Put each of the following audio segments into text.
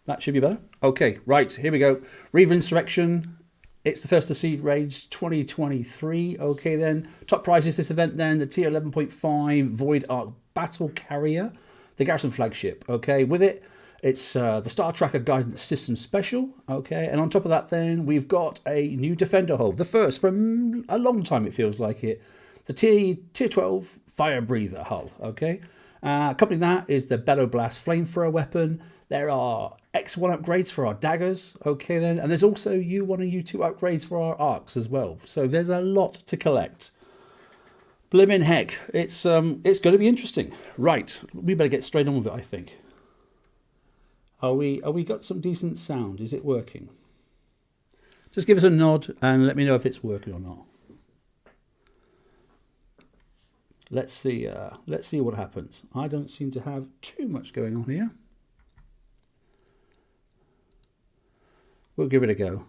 That should be better. Okay, right, here we go. Reaver Insurrection. It's the first of Seed Raids 2023. Okay, then. Top prizes this event, then. The Tier 11.5 Void Arc Battlecarrier. The Garrison Flagship. Okay, with it, it's the Star Tracker Guidance System Special. Okay, and on top of that, then, we've got a new Defender Hull. The first from a long time, it feels like it. The Tier 12 Firebreather Hull. Okay. Accompanying that is the Bellowblast Flamethrower weapon. There are X1 upgrades for our daggers, okay then, and there's also U1 and U2 upgrades for our arcs as well. So there's a lot to collect. Blimmin' heck, it's going to be interesting. Right, we better get straight on with it, I think. Are we got some decent sound? Is it working? Just give us a nod and let me know if it's working or not. Let's see what happens. I don't seem to have too much going on here. We'll give it a go.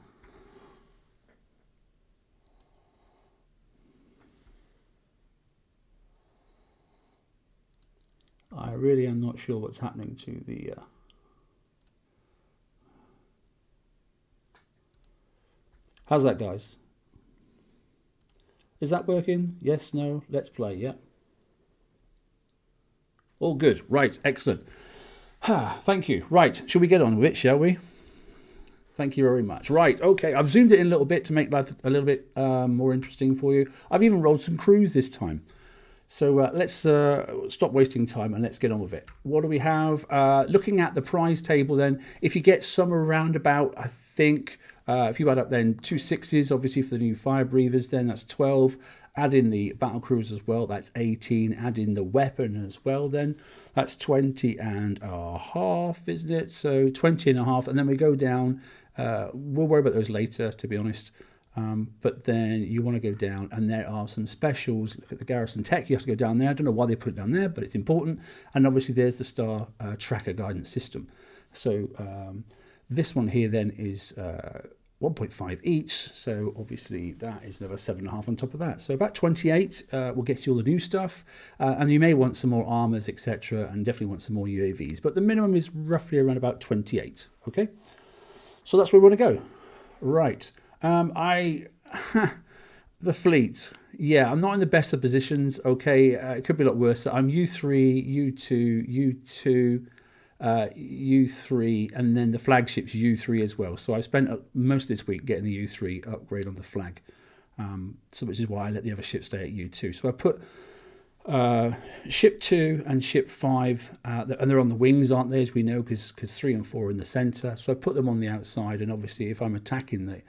I really am not sure what's happening to the... How's that, guys? Is that working? Yes, no? Let's play, yeah. All good. Right, excellent. Thank you. Right, shall we get on with it, shall we? Thank you very much. Right, okay, I've zoomed it in a little bit to make life a little bit more interesting for you. I've even rolled some crews this time. So let's stop wasting time and let's get on with it. What do we have? Looking at the prize table then, if you get somewhere around about, I think, if you add up then 2 6s, obviously for the new fire breathers, then that's 12. Add in the battle cruise as well, that's 18. Add in the weapon as well then, that's 20 and a half, isn't it? So 20 and a half, and then we go down. We'll worry about those later, to be honest. But then you want to go down and there are some specials. Look at the Garrison Tech, you have to go down there. I don't know why they put it down there, but it's important. And obviously there's the Star Tracker Guidance System. So this one here then is 1.5 each. So obviously that is another 7.5 on top of that. So about 28 will get you all the new stuff. And you may want some more armors, etc. And definitely want some more UAVs. But the minimum is roughly around about 28. Okay. So that's where we want to go. Right. The fleet, yeah, I'm not in the best of positions. Okay, it could be a lot worse. I'm U3, U2, U3, and then the flagship's U3 as well. So I spent most of this week getting the U3 upgrade on the flag, so which is why I let the other ship stay at U2. So I put ship 2 and ship 5, and they're on the wings, aren't they, as we know, because 3 and 4 are in the center. So I put them on the outside, and obviously if I'm attacking the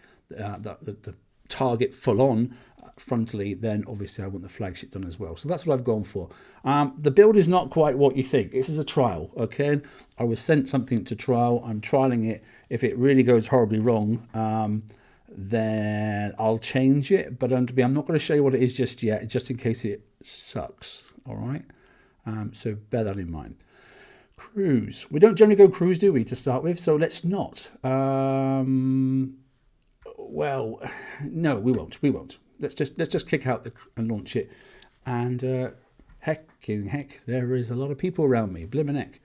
target full on frontally, then obviously I want the flagship done as well. So that's what I've gone for. The build is not quite what you think. This is a trial, okay? I was sent something to trial. I'm trialing it. If it really goes horribly wrong, then I'll change it. But I'm not going to show you what it is just yet, just in case it sucks. All right? So bear that in mind. Cruise. We don't generally go cruise, do we, to start with? So let's not. Well, no, we won't. We won't. Let's just kick out and launch it. And heck, there is a lot of people around me. Blimmin' heck.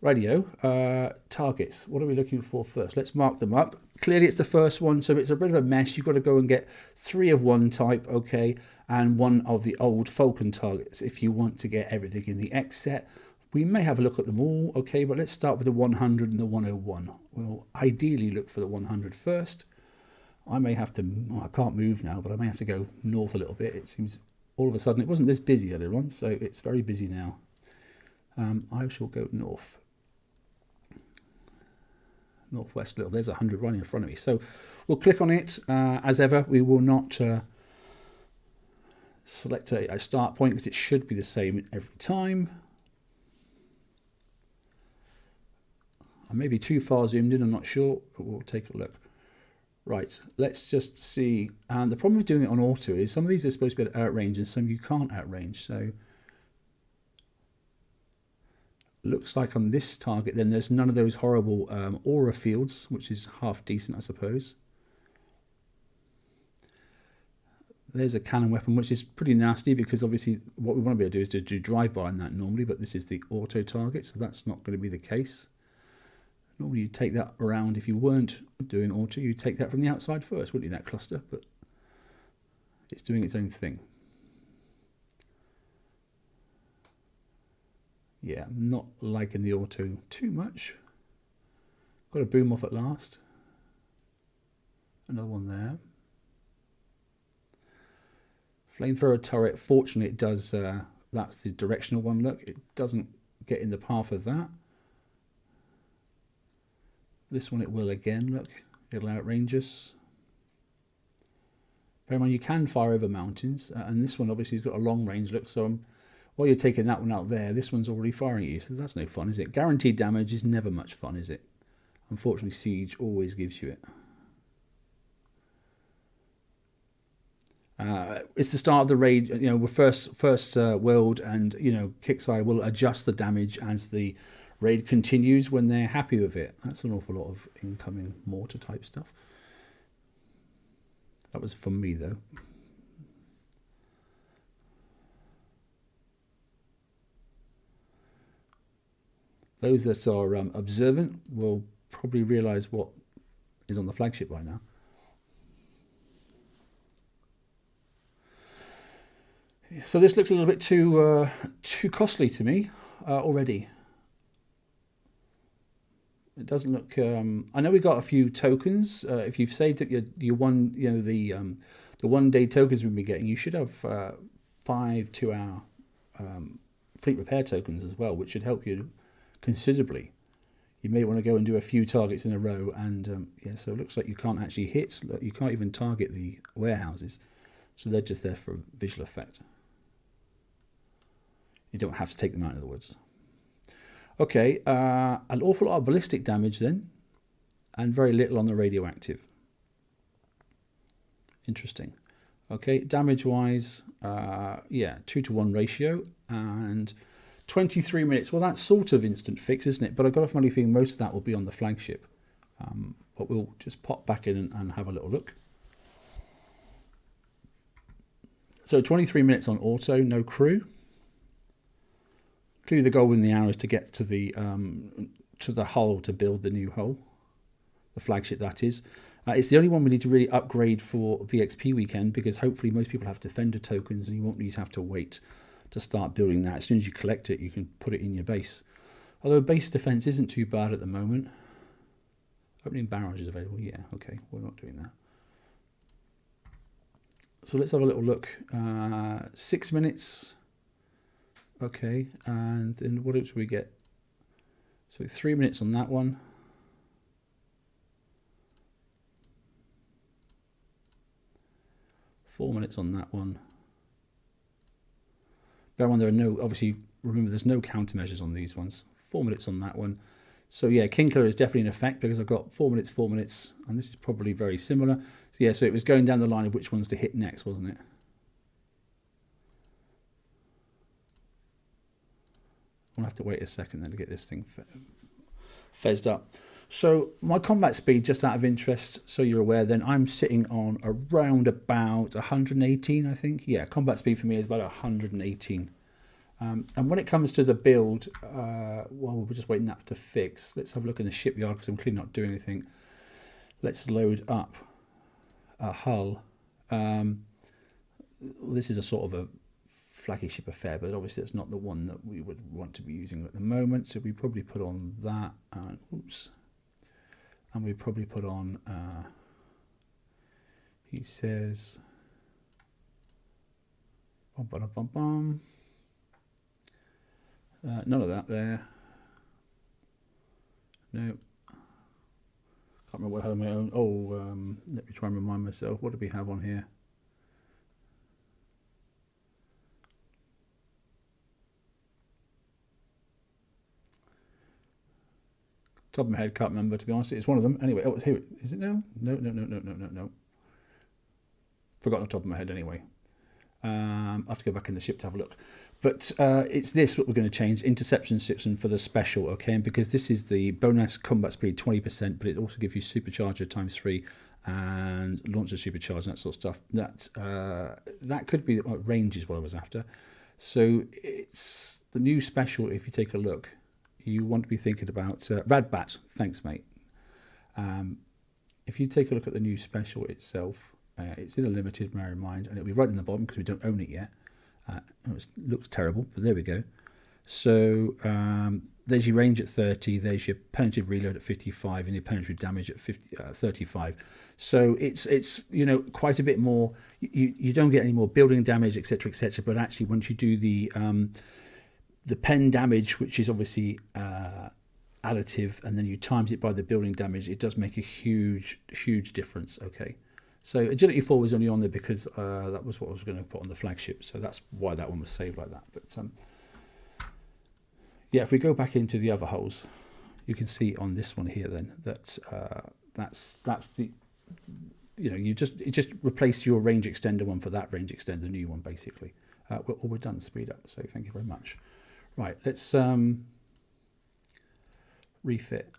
Radio. Targets. What are we looking for first? Let's mark them up. Clearly, it's the first one, so it's a bit of a mess. You've got to go and get 3 of one type, okay, and 1 of the old Falcon targets if you want to get everything in the X set. We may have a look at them all, okay, but let's start with the 100 and the 101. We'll ideally look for the 100 first. I may have to, well, I can't move now, but I may have to go north a little bit. It seems all of a sudden it wasn't this busy earlier on, so it's very busy now. I shall go north. Northwest little, there's 100 running in front of me. So we'll click on it. As ever, we will not select a start point because it should be the same every time. I may be too far zoomed in, I'm not sure, but we'll take a look. Right, let's just see. And the problem with doing it on auto is some of these are supposed to be able to outrange and some you can't outrange. So looks like on this target then there's none of those horrible aura fields, which is half decent, I suppose. There's a cannon weapon, which is pretty nasty because obviously what we want to be able to do is to do drive-by on that normally, but this is the auto target, so that's not going to be the case. Normally you'd take that around if you weren't doing auto, you'd take that from the outside first, wouldn't you, that cluster? But it's doing its own thing. Yeah, I'm not liking the auto too much. Got a boom off at last. Another one there. Flamethrower turret, fortunately it does, that's the directional one, look. It doesn't get in the path of that. This one it will again, look. It'll outrange us. Bear in mind you can fire over mountains, and this one obviously has got a long range, look, so while you're taking that one out there, this one's already firing at you, so that's no fun, is it? Guaranteed damage is never much fun, is it? Unfortunately, Siege always gives you it. It's the start of the raid. You know, we're first world, and you know, Kixeye will adjust the damage as the raid continues when they're happy with it. That's an awful lot of incoming mortar type stuff. That was from me though. Those that are observant will probably realise what is on the flagship by now. So this looks a little bit too costly to me already. It doesn't look. I know we got a few tokens. If you've saved up your one, you know, the 1 day tokens we've been getting, you should have 5 2-hour fleet repair tokens as well, which should help you considerably. You may want to go and do a few targets in a row, and yeah, so it looks like you can't actually hit. You can't even target the warehouses, so they're just there for visual effect. You don't have to take them out of the woods. Okay, an awful lot of ballistic damage then, and very little on the radioactive. Interesting. Okay, damage-wise, yeah, 2-to-1 ratio, and 23 minutes. Well, that's sort of instant fix, isn't it? But I've got a funny feeling most of that will be on the flagship. But we'll just pop back in and have a little look. So 23 minutes on auto, no crew. Clearly the goal in the hour is to get to the hull to build the new hull, the flagship that is. It's the only one we need to really upgrade for VXP weekend, because hopefully most people have Defender tokens and you won't need to have to wait to start building that. As soon as you collect it, you can put it in your base. Although base defense isn't too bad at the moment. Opening barrage is available. Yeah, okay, we're not doing that. So let's have a little look. 6 minutes. Okay, and then what else do we get? So 3 minutes on that one. Four minutes on that one. Bear in mind there are no, obviously, remember there's no countermeasures on these ones. 4 minutes on that one. So yeah, King Killer is definitely in effect, because I've got 4 minutes, and this is probably very similar. So yeah, so it was going down the line of which ones to hit next, wasn't it? I'll have to wait a second then to get this thing fezzed up. So my combat speed, just out of interest, so you're aware then, I'm sitting on around about 118, I think. Yeah, combat speed for me is about 118. And when it comes to the build, well, we're just waiting that to fix. Let's have a look in the shipyard, because I'm clearly not doing anything. Let's load up a hull. This is a sort of a flagship affair, but obviously it's not the one that we would want to be using at the moment. So we probably put on that, and oops, and we probably put on. He says, bum, bum, bum. None of that there. No. Can't remember what I had on my own. Oh, let me try and remind myself. What do we have on here? Top of my head, can't remember, to be honest. It's one of them. Anyway, oh, here. Is it now? No. Forgotten the top of my head anyway. I'll have to go back in the ship to have a look. But it's this what we're going to change, interception system for the special, okay? And because this is the bonus combat speed 20%, but it also gives you supercharger ×3 and launcher supercharge and that sort of stuff. That could be range is what I was after. So it's the new special. If you take a look, you want to be thinking about Radbat. Thanks, mate. If you take a look at the new special itself, it's in a limited, bear in mind, and it'll be right in the bottom because we don't own it yet. It looks terrible, but there we go. So there's your range at 30, there's your penetrative reload at 55, and your penetrative damage at 35. So it's you know, quite a bit more. You don't get any more building damage, etc., etc. But actually, once you do the pen damage, which is obviously additive, and then you times it by the building damage, it does make a huge difference. Okay. So agility 4 was only on there because that was what I was going to put on the flagship. So that's why that one was saved like that. But yeah, if we go back into the other hulls, you can see on this one here then that that's the, you know, it just replaced your range extender one for that range extender, the new one basically. We're done. Speed up. So thank you very much. Right, let's refit.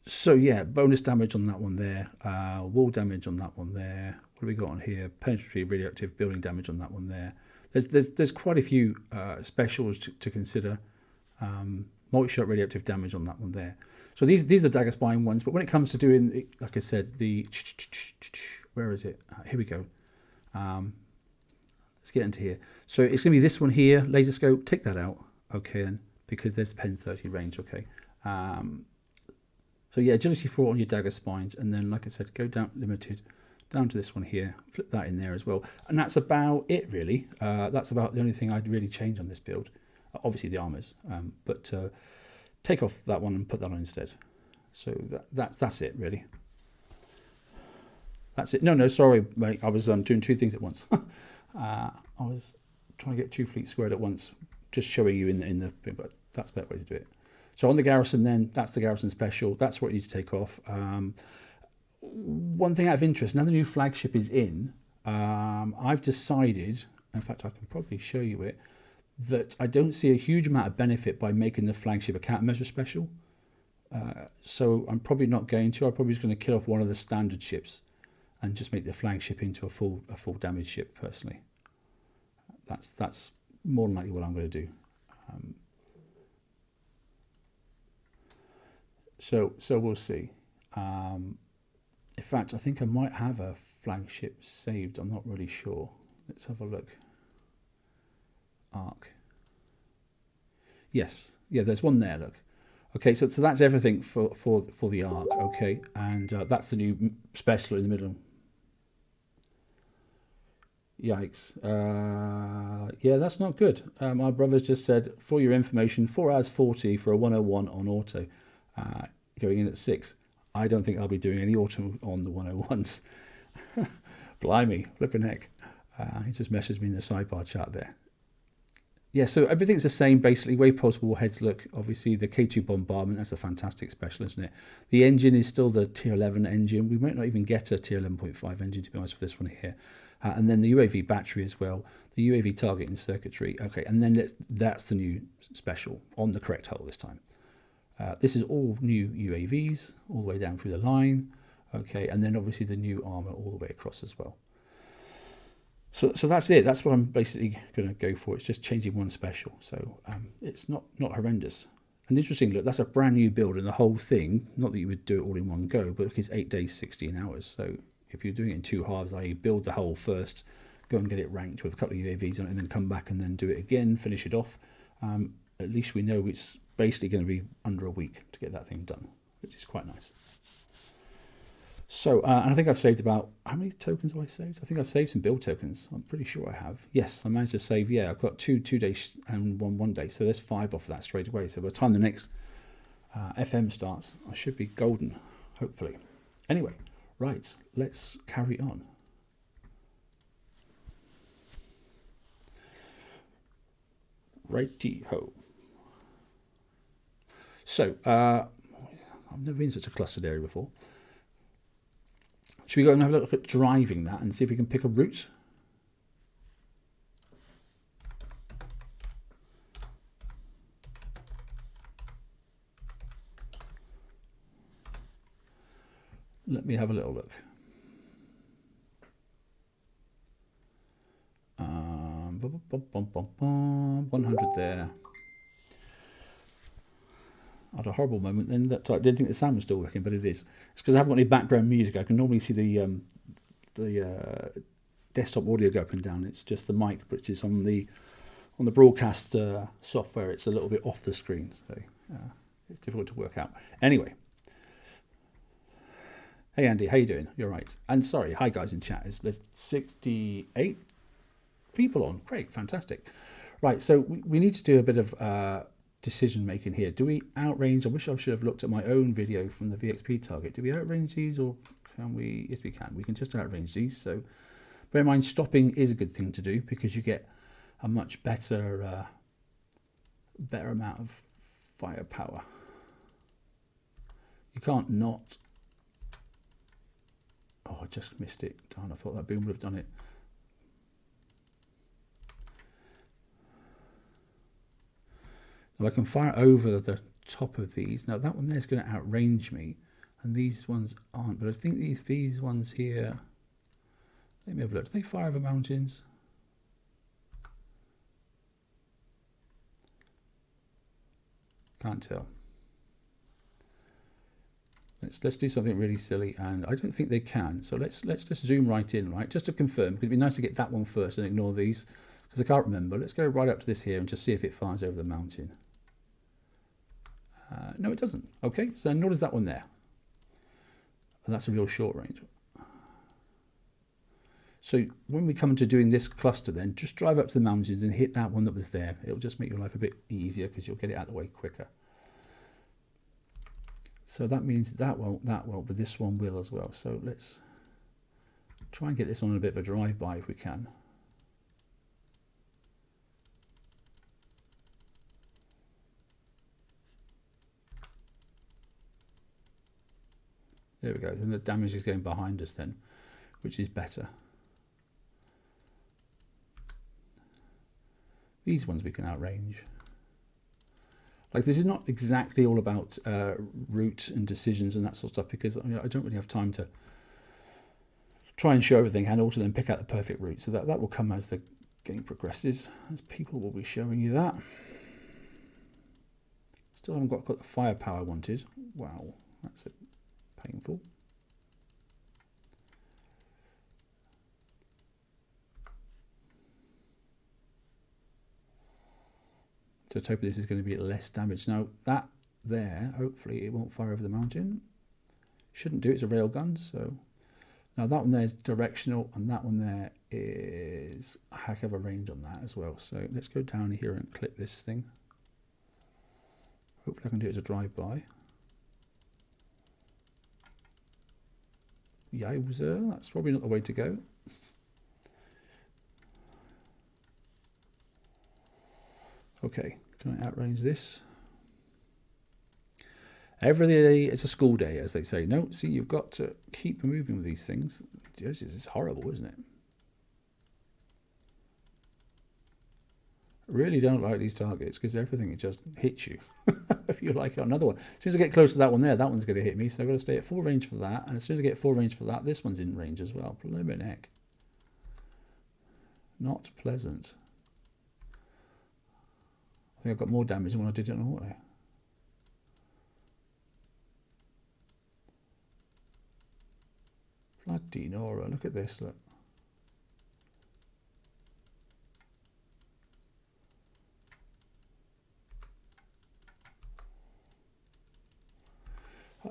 So yeah, bonus damage on that one there, wall damage on that one there. What do we got on here? Penetrative radioactive building damage on that one there. There's quite a few specials to consider. Multi-shot radioactive damage on that one there. So these are the Daggerspine ones. But when it comes to doing, like I said, the where is it? Here we go. Let's get into here. So it's going to be this one here, laser scope. Take that out, okay, and because there's the pen 30 range, okay. So yeah, agility 4 on your dagger spines, and then like I said, go down limited, down to this one here, flip that in there as well, and that's about it really. That's about the only thing I'd really change on this build. Obviously the armors, but take off that one and put that on instead. So that's it really. That's it. No, sorry, mate. I was doing two things at once. I was trying to get 2 fleets squared at once, just showing you in the but that's the better way to do it. So on the Garrison then, that's the Garrison special. That's what you need to take off. One thing out of interest, now the new flagship is in, I've decided, in fact I can probably show you it, that I don't see a huge amount of benefit by making the flagship a countermeasure special. So I'm probably not going to. I'm probably just going to kill off one of the standard ships and just make the flagship into a full damage ship personally. That's more than likely what I'm going to do. So we'll see. In fact, I think I might have a flagship saved. I'm not really sure. Let's have a look. Arc. Yes, yeah, there's one there. Look. Okay, so that's everything for the arc. Okay, and that's the new special in the middle. Yikes. Yeah, that's not good. My brother's just said, for your information, 4 hours 40 for a 101 on auto. Going in at 6. I don't think I'll be doing any auto on the 101s. Blimey, flipping heck. He just messaged me in the sidebar chat there. Yeah, so everything's the same basically. Wave pulse warheads, look, obviously the K2 bombardment, that's a fantastic special, isn't it? The engine is still the tier 11 engine. We might not even get a tier 11.5 engine, to be honest, for this one here. And then the UAV battery as well, the UAV targeting circuitry. Okay, and then that's the new special on the correct hull this time. This is all new UAVs all the way down through the line. Okay, and then obviously the new armor all the way across as well. So that's it. That's what I'm basically going to go for. It's just changing one special. So it's not horrendous. And interesting, look, that's a brand new build, and the whole thing, not that you would do it all in one go, but look, it's 8 days, 16 hours. So if you're doing it in 2 halves, i.e. build the hull first, go and get it ranked with a couple of UAVs on it, and then come back and then do it again, finish it off, at least we know it's basically going to be under a week to get that thing done, which is quite nice. So, and I think I've saved about, how many tokens have I saved? I think I've saved some build tokens. I'm pretty sure I have. Yes, I managed to save, yeah, I've got 2 days and one day. So there's 5 off that straight away. So by the time the next FM starts, I should be golden, hopefully. Anyway, right, let's carry on. Righty-ho. So, I've never been in such a clustered area before. Should we go and have a look at driving that and see if we can pick a route? Let me have a little look. 100 there. I had a horrible moment then that I didn't think the sound was still working, but it is. It's because I haven't got any background music. I can normally see the desktop audio go up and down. It's just the mic, which is on the broadcast software. It's a little bit off the screen, so it's difficult to work out. Anyway, hey Andy, how you doing? You're right. And sorry, hi guys in chat. There's 68 people on. Great, fantastic. Right, so we need to do a bit of decision making here. Do we outrange? I wish I should have looked at my own video from the VXP target. Do we outrange these, or can we? Yes, we can. We can just outrange these. So bear in mind, stopping is a good thing to do because you get a much better amount of firepower. You can't not. Oh, I just missed it. Darn, I thought that boom would have done it. Now I can fire over the top of these. Now that one there is going to outrange me, and these ones aren't. But I think these ones here. Let me have a look. Do they fire over mountains? Can't tell. Let's do something really silly, and I don't think they can. So let's just zoom right in, right, just to confirm, because it'd be nice to get that one first and ignore these, because I can't remember. Let's go right up to this here and just see if it fires over the mountain. No, it doesn't. Okay, so nor does that one there. And that's a real short range. So when we come to doing this cluster, then just drive up to the mountains and hit that one that was there. It'll just make your life a bit easier because you'll get it out of the way quicker. So that means that won't, but this one will as well. So let's try and get this on a bit of a drive-by if we can. There we go. Then the damage is going behind us then, which is better. These ones we can outrange. Like, this is not exactly all about route and decisions and that sort of stuff, because I don't really have time to try and show everything and also then pick out the perfect route. So that will come as the game progresses, as people will be showing you that. Still haven't got the firepower I wanted. Wow, that's painful. So let's hope this is going to be less damage. Now that there, hopefully it won't fire over the mountain. Shouldn't do, it's a railgun. So now that one there is directional, and that one there is a heck of a range on that as well. So let's go down here and clip this thing. Hopefully I can do it as a drive-by. Yowza, that's probably not the way to go. Okay, can I outrange this? Every day is a school day, as they say. No, see, you've got to keep moving with these things. This is horrible, isn't it? I really don't like these targets because everything just hits you. If you like another one. As soon as I get close to that one there, that one's going to hit me. So I've got to stay at full range for that. And as soon as I get full range for that, this one's in range as well. Blimey heck. Not pleasant. I think I've got more damage than when I did it on auto. Bloody Nora, look at this, look.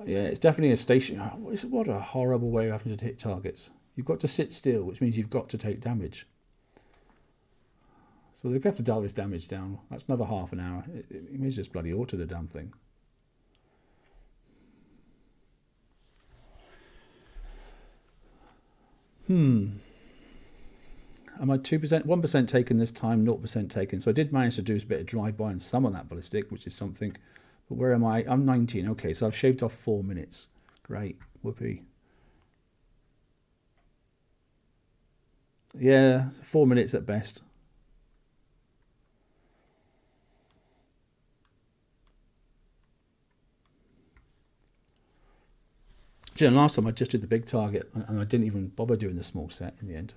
Yeah, it's definitely a station. What a horrible way of having to hit targets. You've got to sit still, which means you've got to take damage. So they're going to have to dial this damage down. That's another half an hour. It may just bloody auto the damn thing. Am I 2%, 1% taken this time, 0% taken? So I did manage to do a bit of drive-by and some on that ballistic, which is something. But where am I? I'm 19. Okay, so I've shaved off 4 minutes. Great. Whoopee. Yeah, 4 minutes at best. You know, last time I just did the big target and I didn't even bother doing the small set in the end.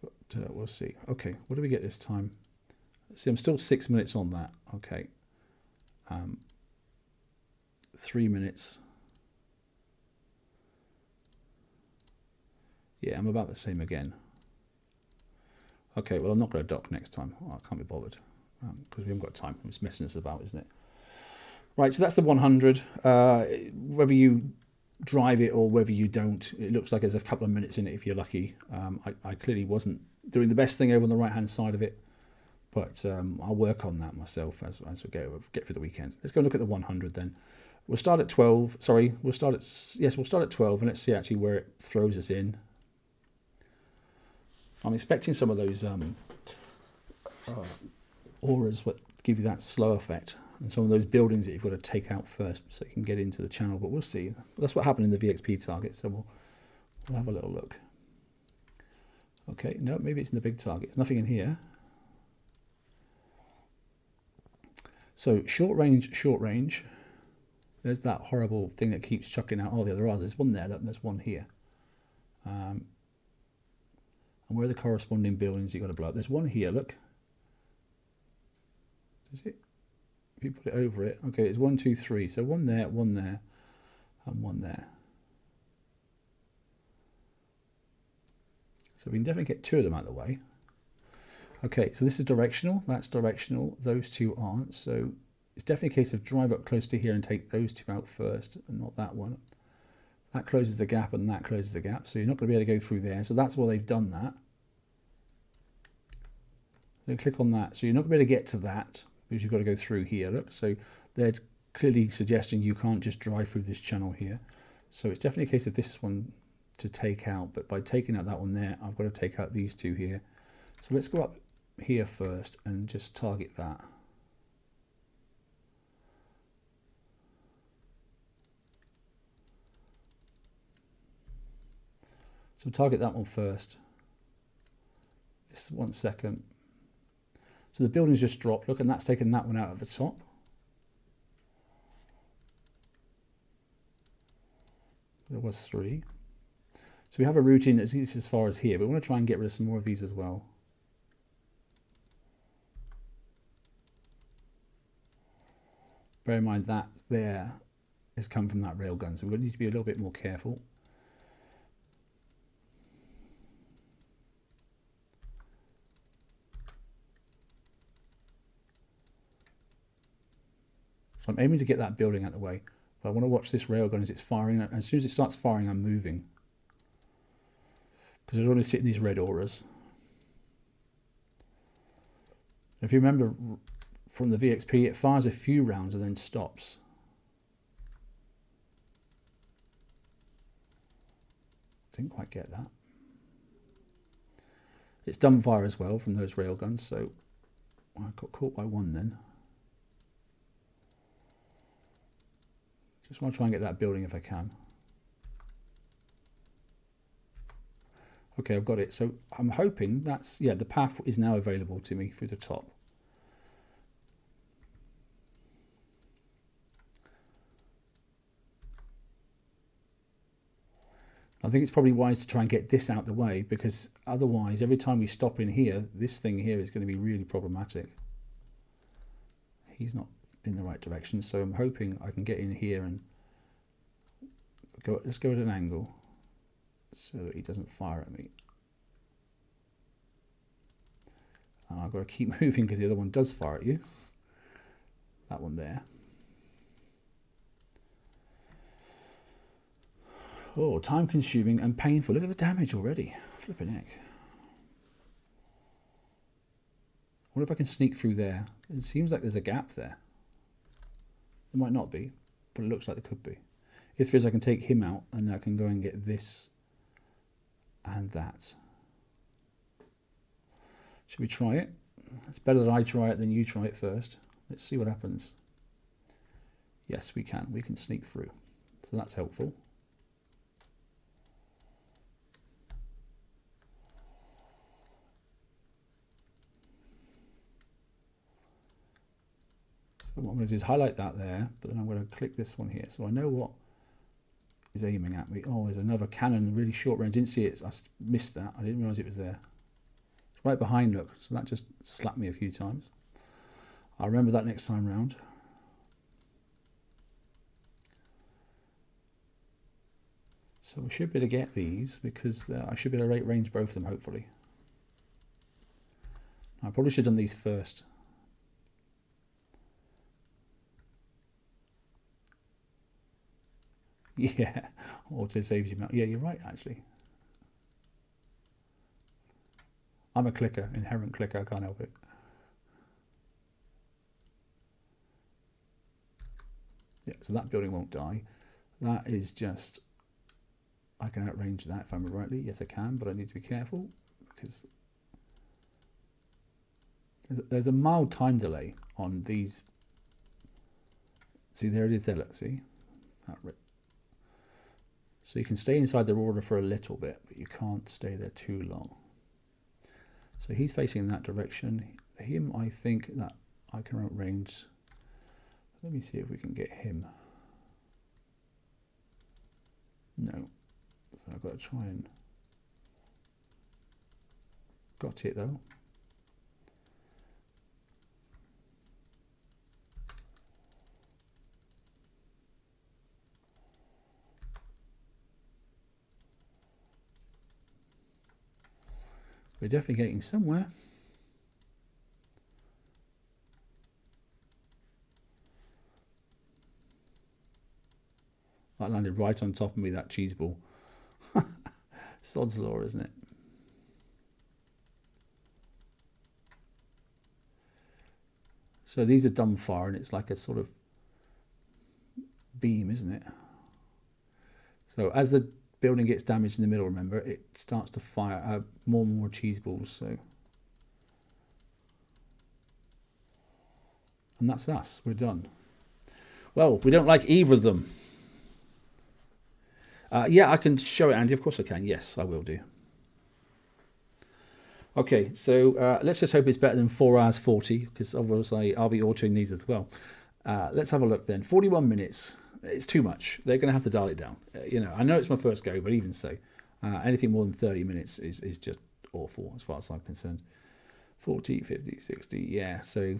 But we'll see. Okay, what do we get this time? Let's see, I'm still 6 minutes on that. Okay. 3 minutes. Yeah, I'm about the same again. Okay, well, I'm not going to dock next time. Oh, I can't be bothered because we haven't got time. It's messing us about, isn't it? Right, so that's the 100. Whether you drive it or whether you don't, it looks like there's a couple of minutes in it if you're lucky. I clearly wasn't doing the best thing over on the right-hand side of it, but I'll work on that myself as we get through the weekend. Let's go look at the 100 then. We'll start at 12. Sorry, we'll start at 12, and let's see actually where it throws us in. I'm expecting some of those auras that give you that slow effect, and some of those buildings that you've got to take out first so you can get into the channel, but we'll see. That's what happened in the VXP target, so we'll have a little look. Okay, no, maybe it's in the big target. There's nothing in here. So short range. There's that horrible thing that keeps chucking out all the other others. There's one there, look, and there's one here. And where are the corresponding buildings you've got to blow up? There's one here, look. Is it? If you put it over it, okay, it's 1, 2, 3. So one there, and one there. So we can definitely get 2 of them out of the way. Okay, so this is directional, that's directional, those 2 aren't. So it's definitely a case of drive up close to here and take those 2 out first, and not that one. That closes the gap and that closes the gap, so you're not going to be able to go through there. So that's why they've done that. So click on that. So you're not going to be able to get to that because you've got to go through here. Look, so they're clearly suggesting you can't just drive through this channel here. So it's definitely a case of this one to take out, but by taking out that one there, I've got to take out these 2 here. So let's go up here first and just target that. So target that one first. This 1 second. So the building's just dropped. Look, and that's taken that one out of the top. There was 3. So we have a routine at least as far as here, but we want to try and get rid of some more of these as well. Bear in mind that there has come from that railgun, so we need to be a little bit more careful. So I'm aiming to get that building out of the way, but I want to watch this railgun as it's firing. As soon as it starts firing, I'm moving, because I don't want to sit in these red auras. If you remember from the VXP, it fires a few rounds and then stops. Didn't quite get that. It's done fire as well from those railguns, so I got caught by one then. Just want to try and get that building if I can. Okay, I've got it. So I'm hoping that's, yeah, the path is now available to me through the top. I think it's probably wise to try and get this out the way, because otherwise every time we stop in here, this thing here is going to be really problematic. He's not in the right direction, so I'm hoping I can get in here and go. Let's go at an angle so that he doesn't fire at me. And I've got to keep moving because the other one does fire at you. That one there. Oh, time consuming and painful. Look at the damage already. Flipping heck. I wonder if I can sneak through there. It seems like there's a gap there. It might not be, but it looks like there could be. If there is, I can take him out and I can go and get this and that. Should we try it? It's better that I try it than you try it first. Let's see what happens. Yes, we can. We can sneak through. So that's helpful. So what I'm going to do is highlight that there, but then I'm going to click this one here. So I know what is aiming at me. Oh, there's another cannon, really short range. Didn't see it. I missed that. I didn't realize it was there. It's right behind, look. So that just slapped me a few times. I'll remember that next time round. So we should be able to get these because I should be able to range both of them, hopefully. I probably should have done these first. Yeah, auto saves you. Yeah, you're right, actually. I'm a clicker, inherent clicker, I can't help it. Yeah, so that building won't die. That is just, I can outrange that if I remember rightly. Yes, I can, but I need to be careful because there's a mild time delay on these. See, there it is there, look, see? So you can stay inside the order for a little bit, but you can't stay there too long. So he's facing in that direction. Him, I think that I can outrange. Let me see if we can get him. No. So I've got to try and... Got it though. We're definitely getting somewhere. That landed right on top of me, that cheese ball. Sod's law, isn't it? So these are dumbfire, and it's like a sort of beam, isn't it? So as the building gets damaged in the middle, remember, it starts to fire more and more cheese balls. So, and that's us. We're done. Well, we don't like either of them. Yeah, I can show it, Andy. Of course I can. Yes, I will do. Okay, so let's just hope it's better than 4 hours 40, because otherwise I'll be autoing these as well. Let's have a look then. 41 minutes. It's too much. They're going to have to dial it down. You know, I know it's my first go, but even so, anything more than 30 minutes is just awful as far as I'm concerned. 40, 50, 60, yeah. So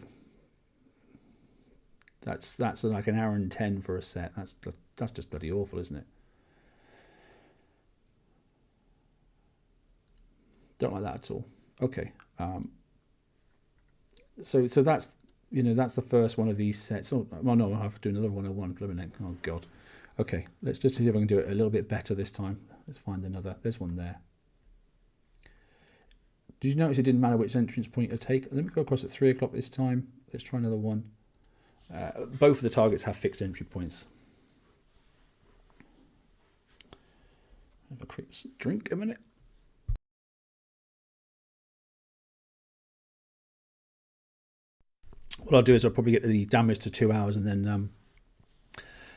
that's like an hour and 10 for a set. That's just bloody awful, isn't it? Don't like that at all. Okay. So that's, you know, that's the first one of these sets. Oh, well, no, I'll have to do another 101. Oh, God. Okay, let's just see if I can do it a little bit better this time. Let's find another. There's one there. Did you notice it didn't matter which entrance point you take? Let me go across at 3 o'clock this time. Let's try another one. Both of the targets have fixed entry points. Have a quick drink a minute. What I'll do is I'll probably get the damage to 2 hours and then,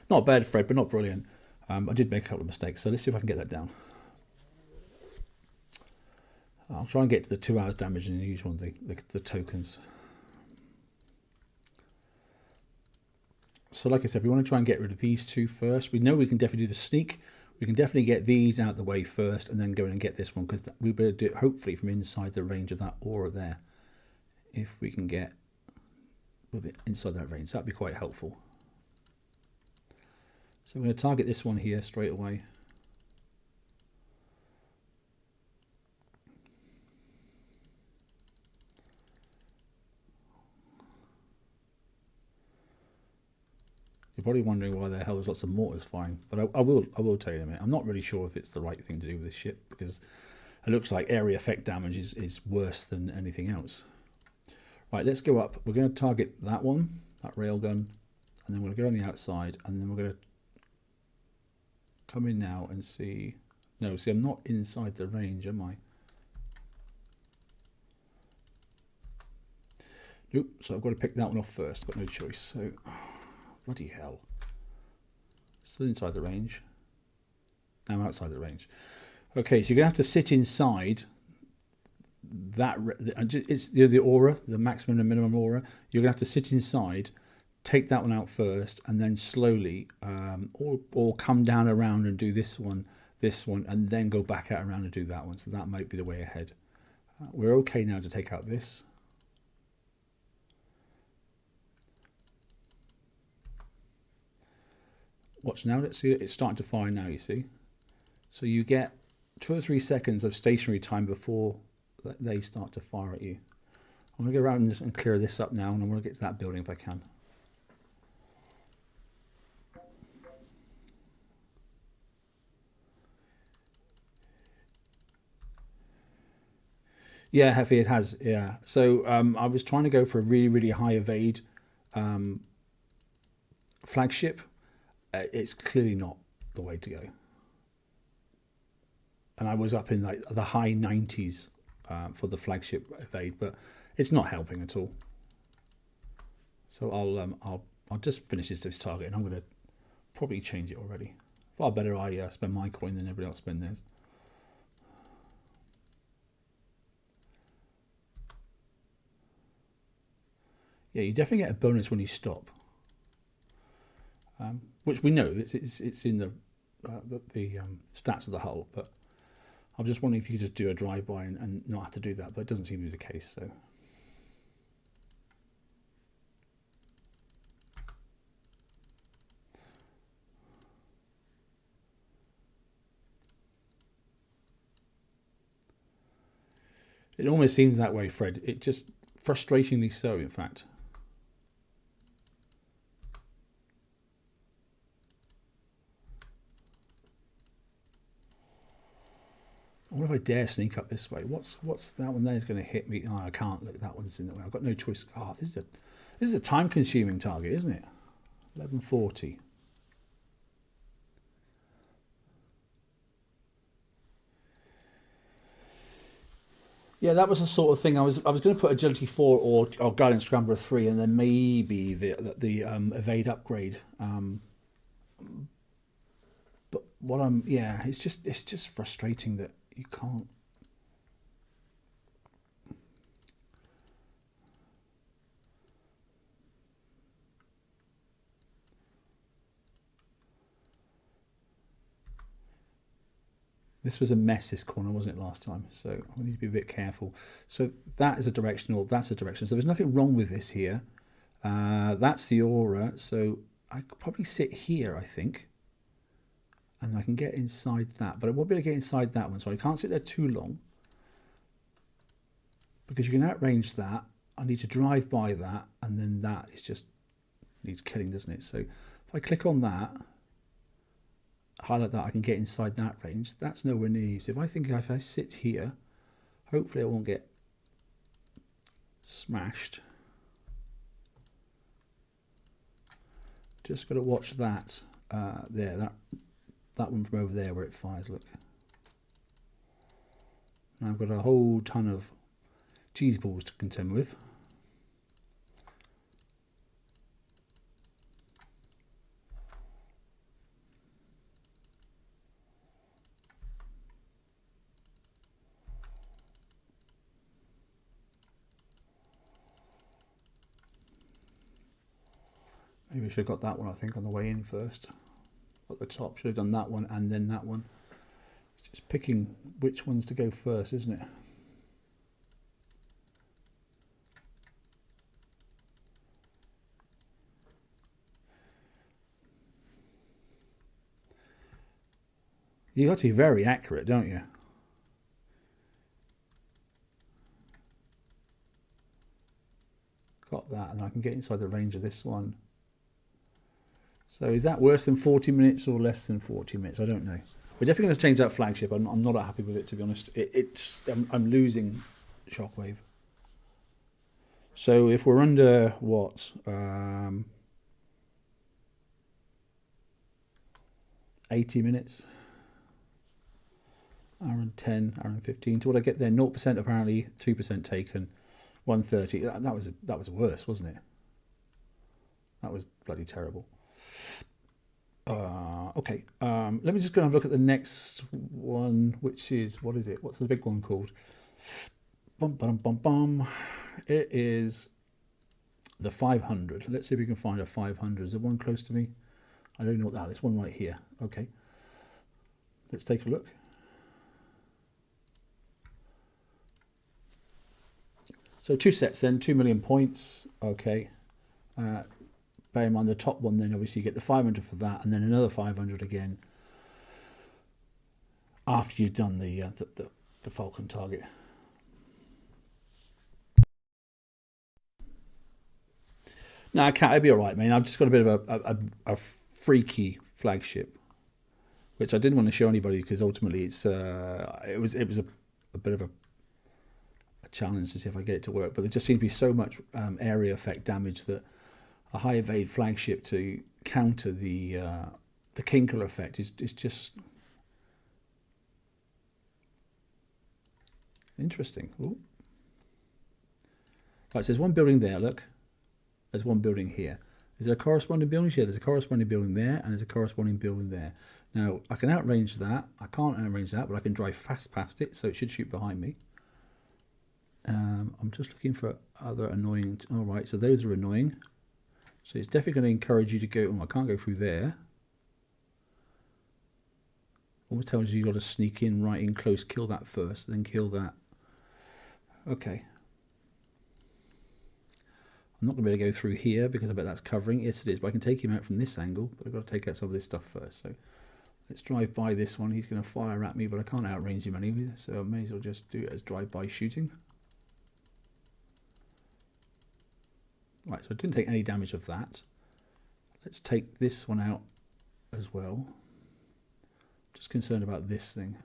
not bad, Fred, but not brilliant. I did make a couple of mistakes, so let's see if I can get that down. I'll try and get to the 2 hours damage and use one of the tokens. So like I said, we want to try and get rid of these two first. We know we can definitely do the sneak. We can definitely get these out the way first and then go in and get this one, because we better do it hopefully from inside the range of that aura there. If we can get with it inside that range, that'd be quite helpful. So I'm going to target this one here straight away. You're probably wondering why the hell there's lots of mortars firing, but I will tell you in a minute. I'm not really sure if it's the right thing to do with this ship, because it looks like area effect damage is worse than anything else. Right, let's go up. We're going to target that one, that railgun, and then we're going to go on the outside, and then we're going to come in now and see. No, see, I'm not inside the range, am I? Nope, so I've got to pick that one off first. Got no choice. So, bloody hell. Still inside the range. Now I'm outside the range. Okay, so you're going to have to sit inside that. It's the aura, the maximum and minimum aura. You're going to have to sit inside, take that one out first, and then slowly, or come down around and do this one, and then go back out around and do that one. So that might be the way ahead. We're okay now to take out this. Watch now, let's see, it's starting to fire now, you see. So you get 2 or 3 seconds of stationary time before they start to fire at you. I'm going to go around and clear this up now, and I want to get to that building if I can. Yeah, Heavy, it has, yeah. So I was trying to go for a really, really high evade flagship. It's clearly not the way to go. And I was up in like the high 90s for the flagship evade, but it's not helping at all. So I'll just finish this target, and I'm going to probably change it already. Far better I spend my coin than everybody else spend theirs. Yeah, you definitely get a bonus when you stop, which we know it's in the stats of the hull. But I'm just wondering if you could just do a drive-by and not have to do that, but it doesn't seem to be the case. So. It almost seems that way, Fred. It just frustratingly so, in fact. I wonder if I dare sneak up this way. What's that one there is going to hit me? Oh, I can't. Look, that one's in the way. I've got no choice. Oh, this is a time-consuming target, isn't it? 1140. Yeah, that was the sort of thing. I was going to put agility 4 or guidance scrambler 3, and then maybe the evade upgrade. But what it's just frustrating that you can't. This was a mess, this corner, wasn't it, last time? So I need to be a bit careful. So that is a directional, that's a direction. So there's nothing wrong with this here. That's the aura. So I could probably sit here, I think. And I can get inside that. But I won't be able to get inside that one. So I can't sit there too long. Because you can outrange that. I need to drive by that. And then that is just needs killing, doesn't it? So if I click on that, highlight that, I can get inside that range. That's nowhere near. So if I sit here, hopefully I won't get smashed. Just got to watch that there, that one from over there where it fires. Look, now I've got a whole ton of cheese balls to contend with. Maybe I should have got that one, I think, on the way in first. At the top, should have done that one and then that one. It's just picking which ones to go first, isn't it? You got to be very accurate, don't you? Got that, and I can get inside the range of this one. So is that worse than 40 minutes or less than 40 minutes? I don't know. We're definitely going to change that flagship. I'm not happy with it, to be honest. I'm losing shockwave. So if we're under what? 80 minutes. Hour and 10, hour and 15. So what I get there, 0% apparently, 2% taken, 130. That was worse, wasn't it? That was bloody terrible. Okay, let me just go and have a look at the next one, which is, what is it? What's the big one called? Bum, bum, bum, bum. It is the 500. Let's see if we can find a 500. Is there one close to me? I don't know what that is. There's one right here. Okay, let's take a look. So 2 sets then, 2 million points. Okay. Bear in mind the top one, then obviously you get the 500 for that, and then another 500 again after you've done the Falcon target. No, I can't. It'll be all right, man. I've just got a bit of a freaky flagship, which I didn't want to show anybody because ultimately it was a bit of a challenge to see if I get it to work. But there just seems to be so much area effect damage that a high evade flagship to counter the Kinkler effect is just interesting. Ooh. Right, so there's one building there. Look. There's one building here. Is there a corresponding building? Yeah, there's a corresponding building there, and there's a corresponding building there. Now, I can outrange that. I can't outrange that, but I can drive fast past it, so it should shoot behind me. I'm just looking for other annoying... All right, so those are annoying. So it's definitely going to encourage you to go... Oh, I can't go through there. Almost tells you you've got to sneak in right in close, kill that first, then kill that. Okay. I'm not going to be able to go through here because I bet that's covering. Yes, it is, but I can take him out from this angle, but I've got to take out some of this stuff first. So let's drive by this one. He's going to fire at me, but I can't outrange him anyway, so I may as well just do it as drive-by shooting. Right, so I didn't take any damage of that. Let's take this one out as well. Just concerned about this thing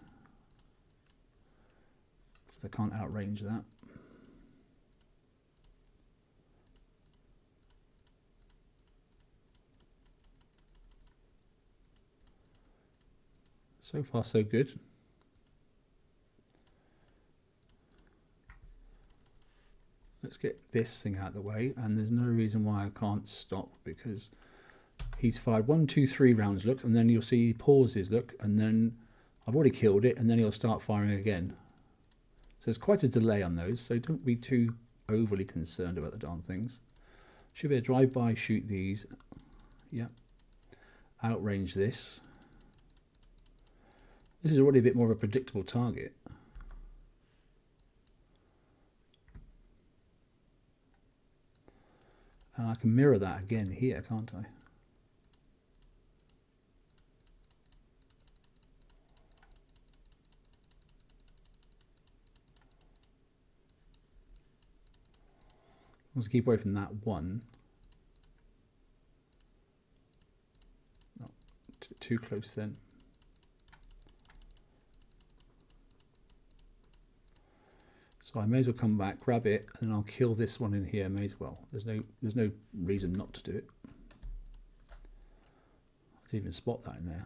because I can't outrange that. So far, so good. Let's get this thing out of the way, and there's no reason why I can't stop because he's fired 1, 2, 3 rounds, look, and then you'll see he pauses, look, and then I've already killed it, and then he'll start firing again. So there's quite a delay on those, so don't be too overly concerned about the darn things. Should be a drive-by, shoot these. Yep. Outrange this. This is already a bit more of a predictable target. And I can mirror that again here, can't I? Let's keep away from that one. Not too close then. So I may as well come back, grab it, and then I'll kill this one in here. May as well. There's no reason not to do it. Let's even spot that in there.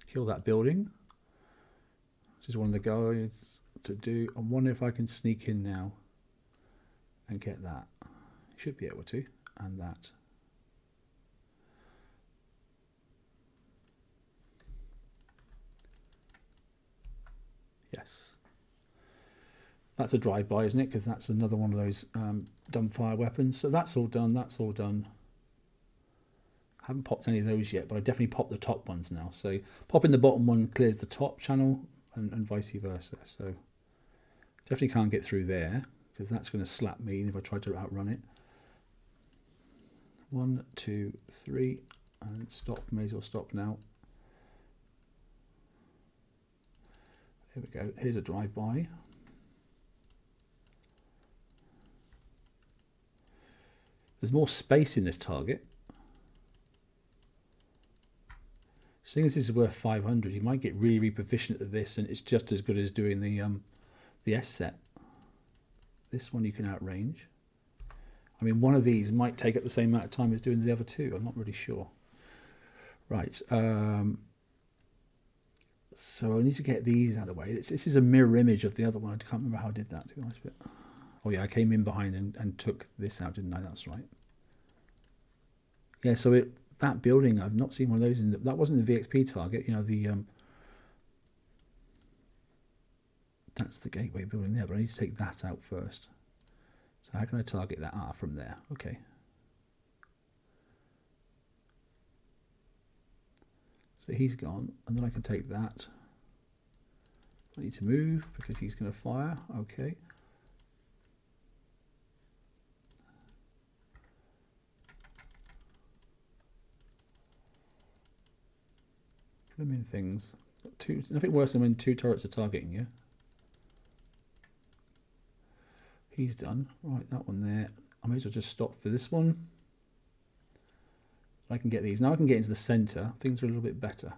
Kill that building. This is one of the guys to do. I wonder if I can sneak in now and get that. Should be able to, and that. Yes. That's a drive-by, isn't it? Because that's another one of those dumbfire weapons. So that's all done. That's all done. Haven't popped any of those yet, but I definitely popped the top ones now. So popping the bottom one clears the top channel and vice versa. So definitely can't get through there because that's going to slap me if I try to outrun it. 1, 2, 3, and stop. May as well stop now. Here we go. Here's a drive-by. There's more space in this target. Seeing as this is worth 500, you might get really proficient at this, and it's just as good as doing the S set. This one you can outrange. I mean, one of these might take up the same amount of time as doing the other two. I'm not really sure. Right. So I need to get these out of the way. This is a mirror image of the other one. I can't remember how I did that, to be honest with you. Oh yeah, I came in behind and took this out, didn't I? That's right. Yeah, so that building, I've not seen one of those. That wasn't the VXP target. You know, that's the gateway building there, but I need to take that out first. So how can I target that? Ah, from there. Okay. So he's gone, and then I can take that. I need to move because he's going to fire. Okay. Flimming things. Nothing worse than when 2 turrets are targeting you. He's done. Right, that one there. I may as well just stop for this one. I can get these. Now I can get into the centre. Things are a little bit better.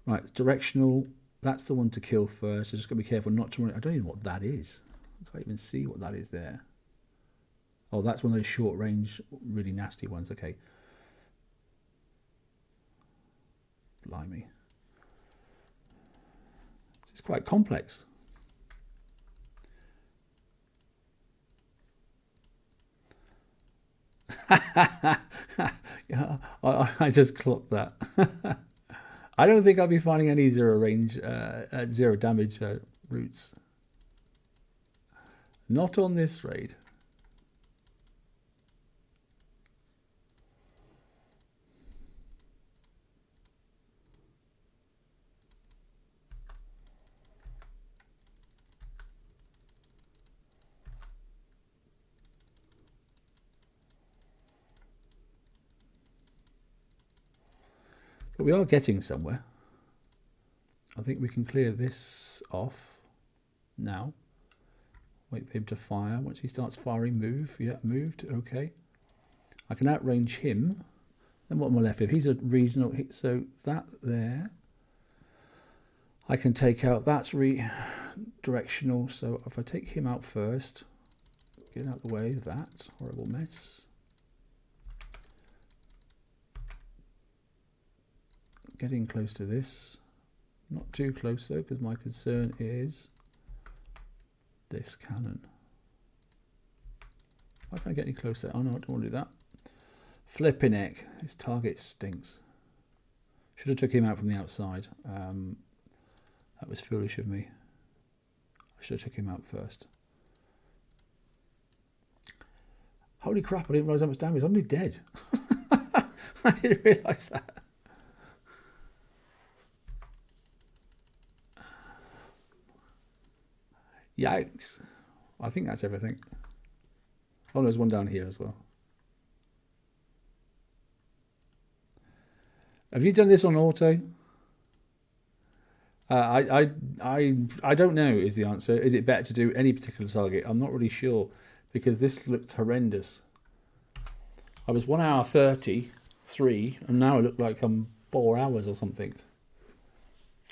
Right, directional. That's the one to kill first. So just got to be careful not to run. I don't even know what that is. I can't even see what that is there. Oh, that's one of those short range, really nasty ones. Okay. Blimey. It's quite complex. Yeah, I just clocked that. I don't think I'll be finding any zero range, zero damage routes. Not on this raid. But we are getting somewhere. I think we can clear this off now. Wait for him to fire. Once he starts firing, move. Yeah, moved. Okay. I can outrange him. Then what am I left with? He's a regional hit, so that there. I can take out, that's directional. So if I take him out first, get out of the way of that horrible mess. Getting close to this. Not too close though, because my concern is this cannon. Why can't I get any closer? Oh no, I don't want to do that. Flipping heck, his target stinks. Should have took him out from the outside. That was foolish of me. I should have took him out first. Holy crap, I didn't realise how much damage. I'm only dead. I didn't realise that. Yikes. I think that's everything. Oh, there's one down here as well. Have you done this on auto? I don't know is the answer. Is it better to do any particular target? I'm not really sure because this looked horrendous. I was 1 hour 33 and now I look like I'm 4 hours or something.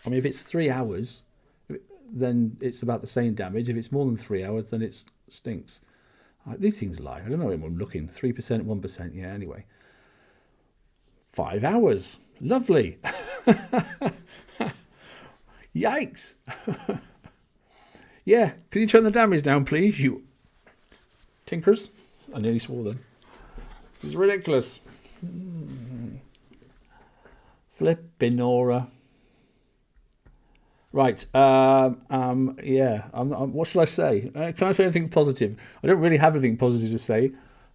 I mean, if it's 3 hours, then it's about the same damage. If it's more than 3 hours, then it stinks. These things lie. I don't know when I'm looking. 3%, 1%. Yeah, anyway. 5 hours. Lovely. Yikes. Yeah, can you turn the damage down, please, you tinkers? I nearly swore then. This is ridiculous. Flipping aura. Right, yeah, what shall I say? Can I say anything positive? I don't really have anything positive to say,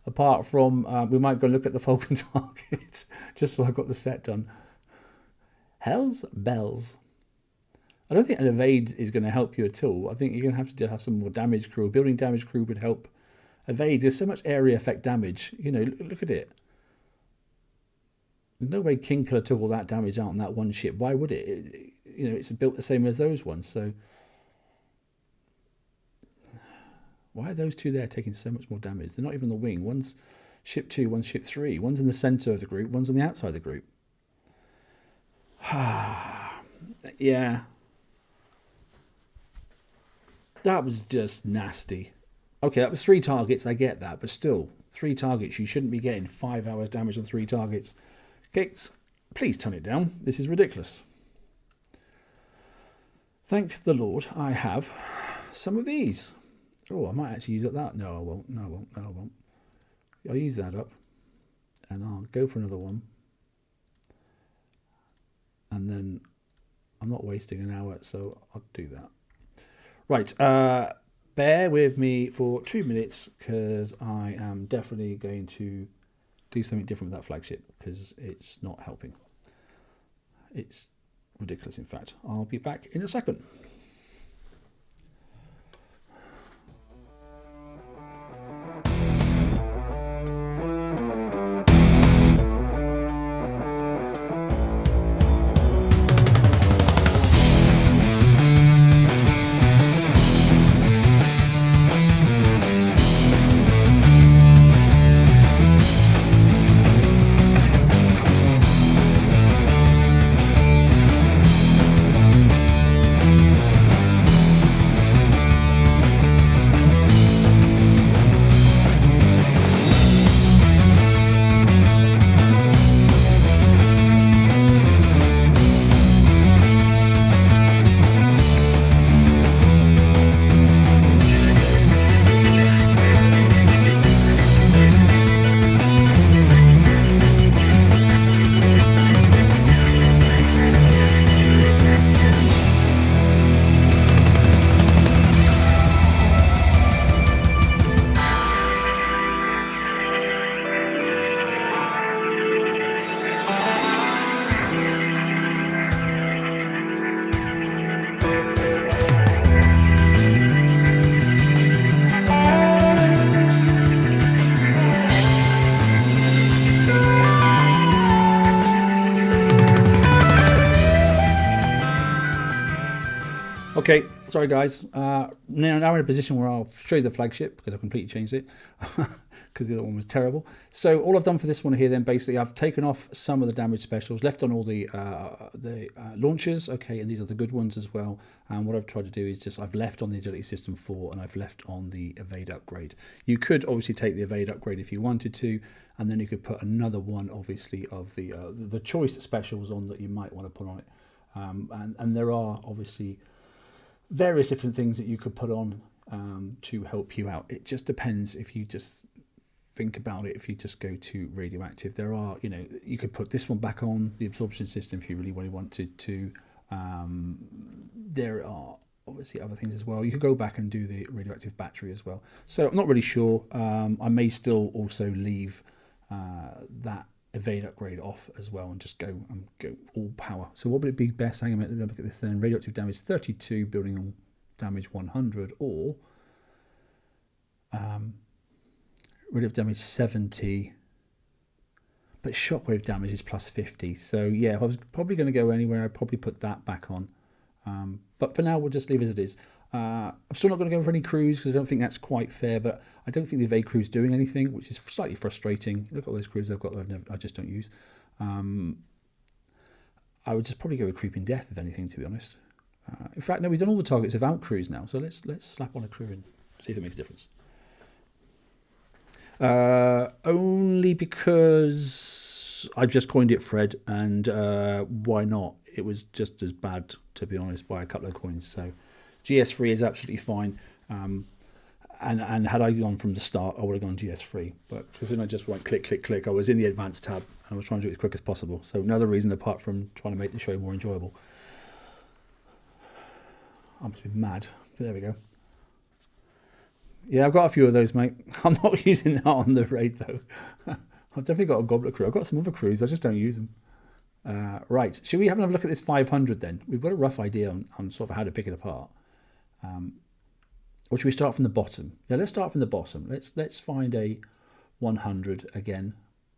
apart from we might go look at the Falcon target, just so I got the set done. Hell's bells. I don't think an evade is going to help you at all. I think you're going to have some more damage crew. Building damage crew would help. Evade, there's so much area effect damage. You know, look at it. There's no way King Killer took all that damage out on that one ship. Why would it? You know, it's built the same as those ones. So why are those two there taking so much more damage? They're not even on the wing. One's ship 2, one's ship 3. One's in the centre of the group, one's on the outside of the group. Yeah. That was just nasty. Okay, that was 3 targets, I get that, but still, 3 targets. You shouldn't be getting 5 hours damage on 3 targets. Kicks, please turn it down. This is ridiculous. Thank the Lord I have some of these. Oh, I might actually use that. No, I won't. No, I won't. No, I won't. I'll use that up. And I'll go for another one. And then I'm not wasting an hour, so I'll do that. Right, bear with me for 2 minutes because I am definitely going to do something different with that flagship because it's not helping. It's ridiculous, in fact. I'll be back in a second. Sorry guys, now in a position where I'll show you the flagship because I've completely changed it because the other one was terrible. So all I've done for this one here then, basically I've taken off some of the damage specials, left on all the launchers, okay, and these are the good ones as well. And what I've tried to do is just, I've left on the agility system 4 and I've left on the evade upgrade. You could obviously take the evade upgrade if you wanted to, and then you could put another one obviously of the choice specials on that you might want to put on it. And there are obviously various different things that you could put on to help you out. It just depends if you just think about it. If you just go to radioactive, there are, you know, you could put this one back on the absorption system if you really wanted to. There are obviously other things as well. You could go back and do the radioactive battery as well. So I'm not really sure. I may still also leave that evade upgrade off as well and just go all power. So what would it be best? Hang on a minute, look at this then. Radioactive damage 32, building on damage 100, or radioactive damage 70, but shockwave damage is plus 50. So yeah, if I was probably going to go anywhere, I'd probably put that back on. But for now, we'll just leave it as it is. I'm still not going to go for any crews because I don't think that's quite fair, but I don't think the evade crew's doing anything, which is slightly frustrating. Look at all those crews I've got that I just don't use. I would just probably go with Creeping Death, if anything, to be honest. In fact, no, we've done all the targets without crews now, so let's slap on a crew and see if it makes a difference. Only because I've just coined it Fred, and why not? It was just as bad, to be honest, by a couple of coins. So GS3 is absolutely fine. And had I gone from the start, I would have gone GS3. But because then I just went click, click, click. I was in the advanced tab and I was trying to do it as quick as possible. So another reason apart from trying to make the show more enjoyable. I must be mad. But there we go. Yeah, I've got a few of those, mate. I'm not using that on the raid, though. I've definitely got a goblet crew. I've got some other crews. I just don't use them. Right. Should we have another look at this 500 then? We've got a rough idea on sort of how to pick it apart. Or should we start from the bottom? Yeah, let's start from the bottom. Let's find a 100 again.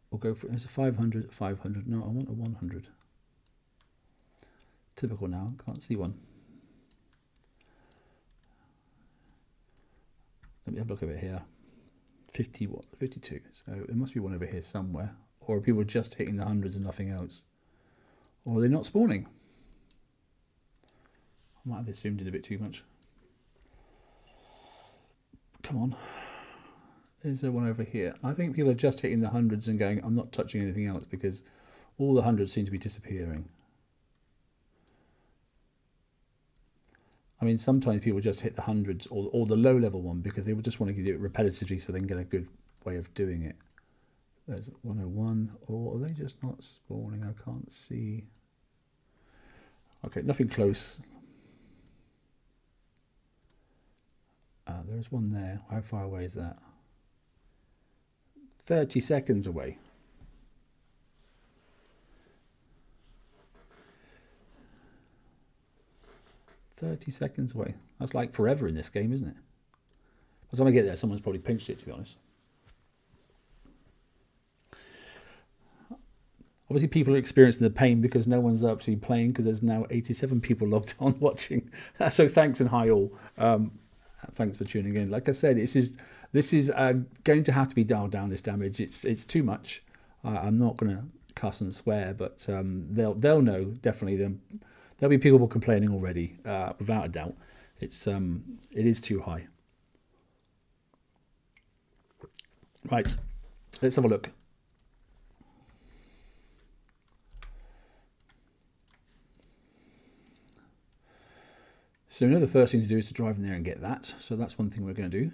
We'll go for it's a 500, 500. No, I want a 100. Typical now. Can't see one. Let me have a look over here. 51, 52. So there must be one over here somewhere. Or are people just hitting the hundreds and nothing else? Or are they not spawning? I might have assumed it a bit too much. Come on. Is there one over here? I think people are just hitting the hundreds and going, I'm not touching anything else because all the hundreds seem to be disappearing. I mean, sometimes people just hit the hundreds or the low level one because they just want to do it repetitively so they can get a good way of doing it. There's 101, or are they just not spawning? I can't see. Okay, nothing close. There's one there. How far away is that? 30 seconds away. $30 away. That's like forever in this game, isn't it? By the time I get there, someone's probably pinched it, to be honest. Obviously, people are experiencing the pain because no one's actually playing because there's now 87 people logged on watching. So thanks and hi all. Thanks for tuning in. Like I said, this is going to have to be dialed down, this damage. It's too much. I'm not going to cuss and swear, but they'll know definitely. There'll be people complaining already, without a doubt. It is too high. Right, let's have a look. So we know the first thing to do is to drive in there and get that. So that's one thing we're going to do.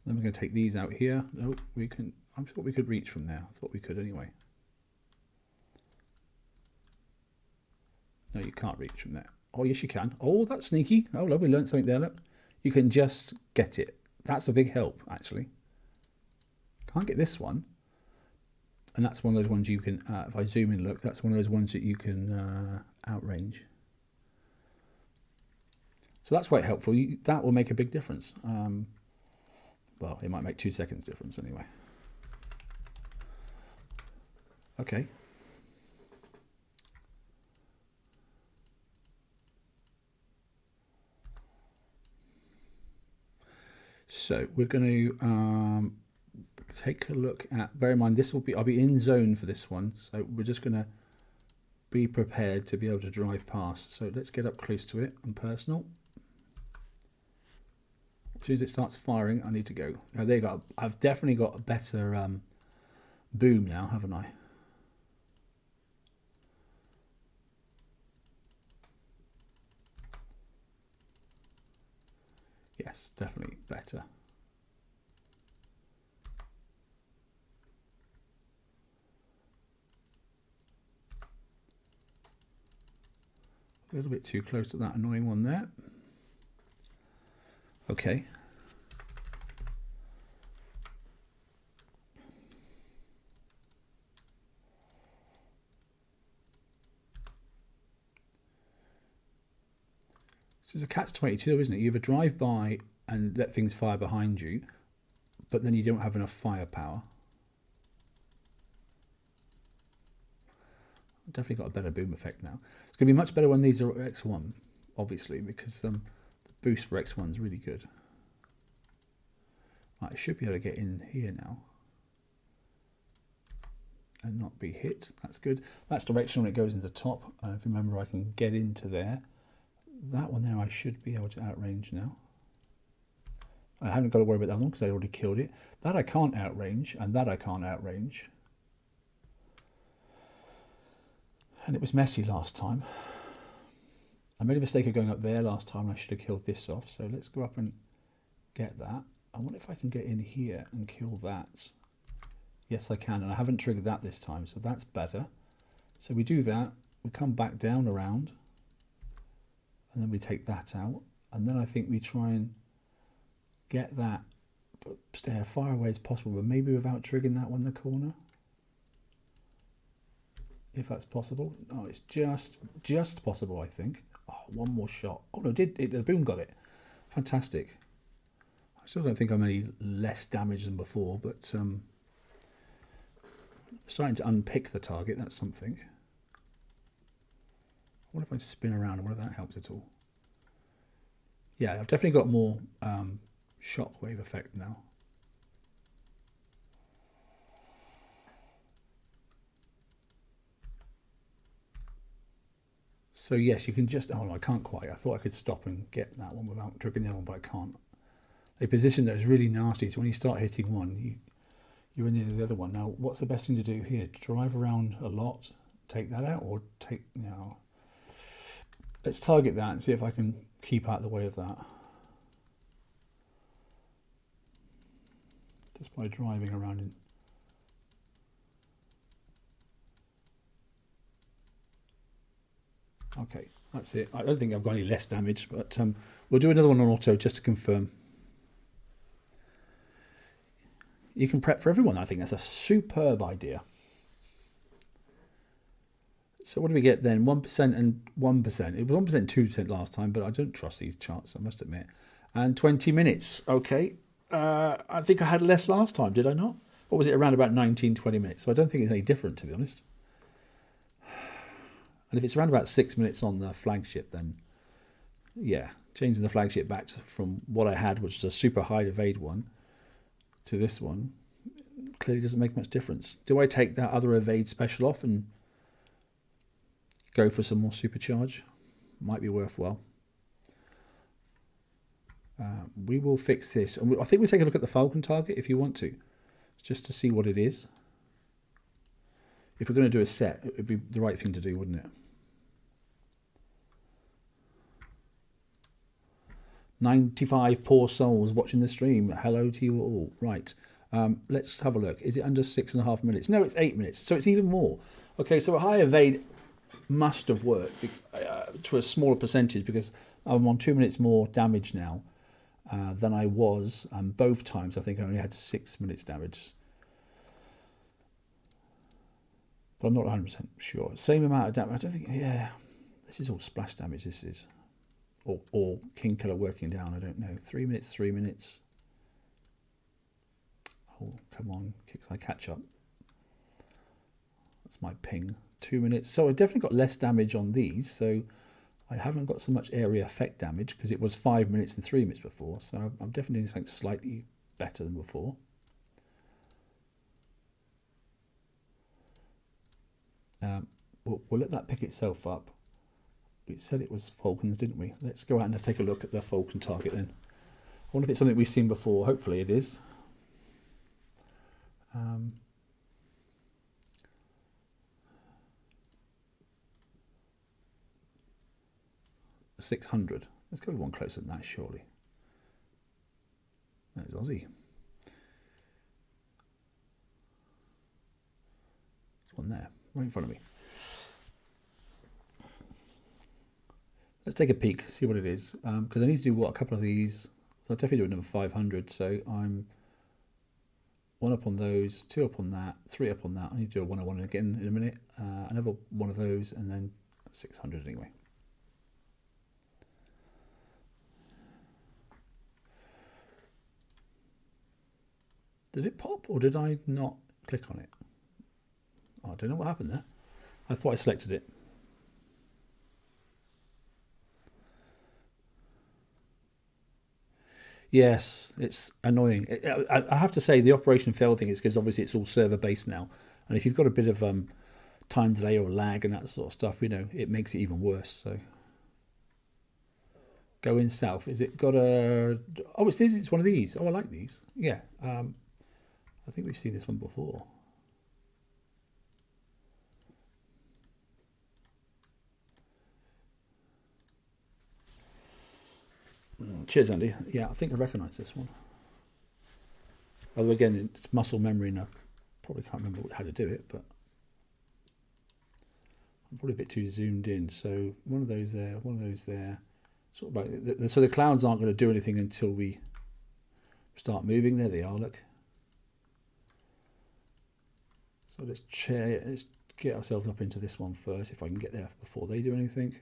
Then we're going to take these out here. No, we can. I thought we could reach from there. I thought we could anyway. No, you can't reach from there. Oh, yes, you can. Oh, that's sneaky. Oh, look, we learned something there. Look, you can just get it. That's a big help, actually. Can't get this one. And that's one of those ones you can, if I zoom in, look, that's one of those ones that you can outrange. So that's quite helpful. That will make a big difference. Well, it might make 2 seconds difference anyway. Okay. So we're going to take a look at, bear in mind this will be, I'll be in zone for this one, so we're just going to be prepared to be able to drive past. So let's get up close to it and personal. As soon as it starts firing, I need to go. Now there you go. I've definitely got a better boom now, haven't I? Yes, definitely better. A little bit too close to that annoying one there. Okay. This is a catch-22, isn't it? You either drive by and let things fire behind you, but then you don't have enough firepower. Definitely got a better boom effect now. It's going to be much better when these are X1, obviously, because the boost for X1 is really good. Right, I should be able to get in here now and not be hit. That's good. That's directional when it goes into the top. If you remember, I can get into there. That one there I should be able to outrange now. I haven't got to worry about that one because I already killed it. That I can't outrange, and that I can't outrange. And it was messy last time. I made a mistake of going up there last time. I should have killed this off. So let's go up and get that. I wonder if I can get in here and kill that. Yes, I can. And I haven't triggered that this time. So that's better. So we do that. We come back down around. And then we take that out. And then I think we try and get that, but stay as far away as possible. But maybe without triggering that one in the corner. If that's possible. Oh, it's just possible, I think. Oh, one more shot. Oh no, the boom got it. Fantastic. I still don't think I'm any less damaged than before, but starting to unpick the target, that's something. What if I spin around? I wonder if that helps at all. Yeah, I've definitely got more shockwave effect now. So yes, you can just, oh no, I can't quite. I thought I could stop and get that one without triggering the other one, but I can't. They position that as really nasty, so when you start hitting one, you're in the other one. Now, what's the best thing to do here? Drive around a lot, take that out, or take, you know, let's target that and see if I can keep out the way of that. Just by driving around in. Okay, that's it. I don't think I've got any less damage, but we'll do another one on auto just to confirm. You can prep for everyone. I think that's a superb idea. So what do we get then? 1% and 1%. It was 1% and 2% last time, but I don't trust these charts, I must admit. And 20 minutes. Okay. I think I had less last time, did I not? Or was it around about 19, 20 minutes? So I don't think it's any different, to be honest. And if it's around about 6 minutes on the flagship, then yeah, changing the flagship back from what I had, which was a super high evade one, to this one, clearly doesn't make much difference. Do I take that other evade special off and go for some more supercharge? Might be worthwhile. We will fix this. And I think we'll take a look at the Falcon target if you want to, just to see what it is. If we're going to do a set, it would be the right thing to do, wouldn't it? 95 poor souls watching the stream. Hello to you all. Right. Let's have a look. Is it under 6.5 minutes? No, it's 8 minutes. So it's even more. Okay, so a high evade must have worked to a smaller percentage because I'm on 2 minutes more damage now than I was. Both times I think I only had 6 minutes damage. But I'm not 100% sure. Same amount of damage. I don't think, yeah. This is all splash damage, this is. or King Killer working down. I don't know. 3 minutes, 3 minutes. Oh, come on, kicks I catch up. That's my ping. 2 minutes. So I definitely got less damage on these. So I haven't got so much area effect damage because it was 5 minutes and 3 minutes before. So I'm definitely doing something slightly better than before. We'll let that pick itself up. We said it was Falcons, didn't we? Let's go out and take a look at the Falcon target then. I wonder if it's something we've seen before. Hopefully it is. 600. Let's go one closer than that, surely. There's Aussie. There's one there, right in front of me. Let's take a peek, see what it is. Because I need to do a couple of these. So I'll definitely do another 500. So I'm 1 up on those, 2 up on that, 3 up on that. I need to do a 101 again in a minute. Another one of those, and then 600 anyway. Did it pop, or did I not click on it? Oh, I don't know what happened there. I thought I selected it. Yes, it's annoying. I have to say the operation failed thing is because obviously it's all server based now, and if you've got a bit of time delay or lag and that sort of stuff, you know, it makes it even worse. So go in south. Is it got a? Oh, it's one of these. Oh, I like these. Yeah. I think we've seen this one before. Cheers, Andy. Yeah, I think I recognise this one. Although again, it's muscle memory, and I probably can't remember how to do it, but I'm probably a bit too zoomed in. So one of those there, one of those there. Sort of like so the clouds aren't going to do anything until we start moving. There they are. Look. So let's get ourselves up into this one first, if I can get there before they do anything.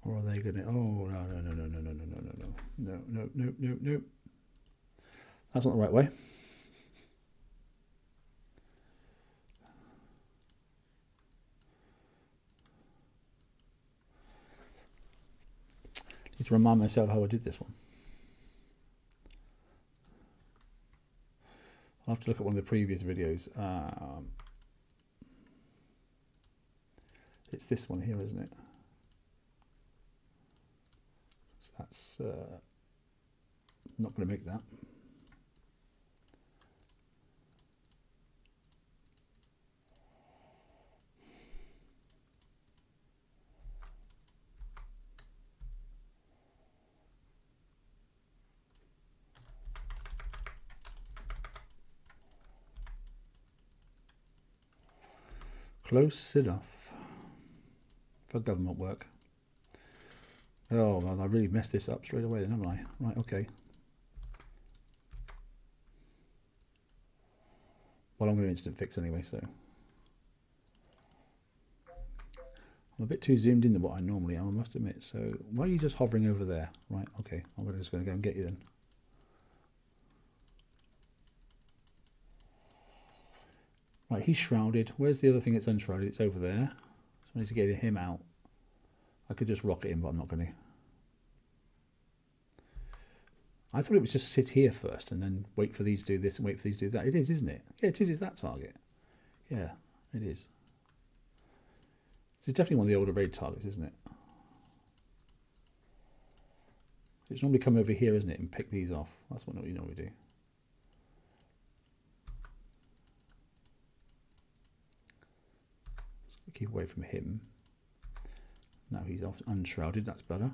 Or are they going to? Oh no! That's not the right way. Need to remind myself how I did this one. I'll have to look at one of the previous videos. It's this one here, isn't it? So that's not going to make that. Close enough for government work. Oh, well, I really messed this up straight away then, haven't I? Right, okay. Well, I'm going to instant fix anyway, so. I'm a bit too zoomed in than what I normally am, I must admit. So, why are you just hovering over there? Right, okay. I'm just going to go and get you then. Right, he's shrouded. Where's the other thing that's unshrouded? It's over there. So I need to get him out. I could just rocket him, but I'm not going to. I thought it was just sit here first and then wait for these to do this and wait for these to do that. It is, isn't it? Yeah, it is. Is that target? Yeah, it is. This is definitely one of the older raid targets, isn't it? It's normally come over here, isn't it, and pick these off. That's what you normally do. Keep away from him. Now he's off unshrouded, that's better.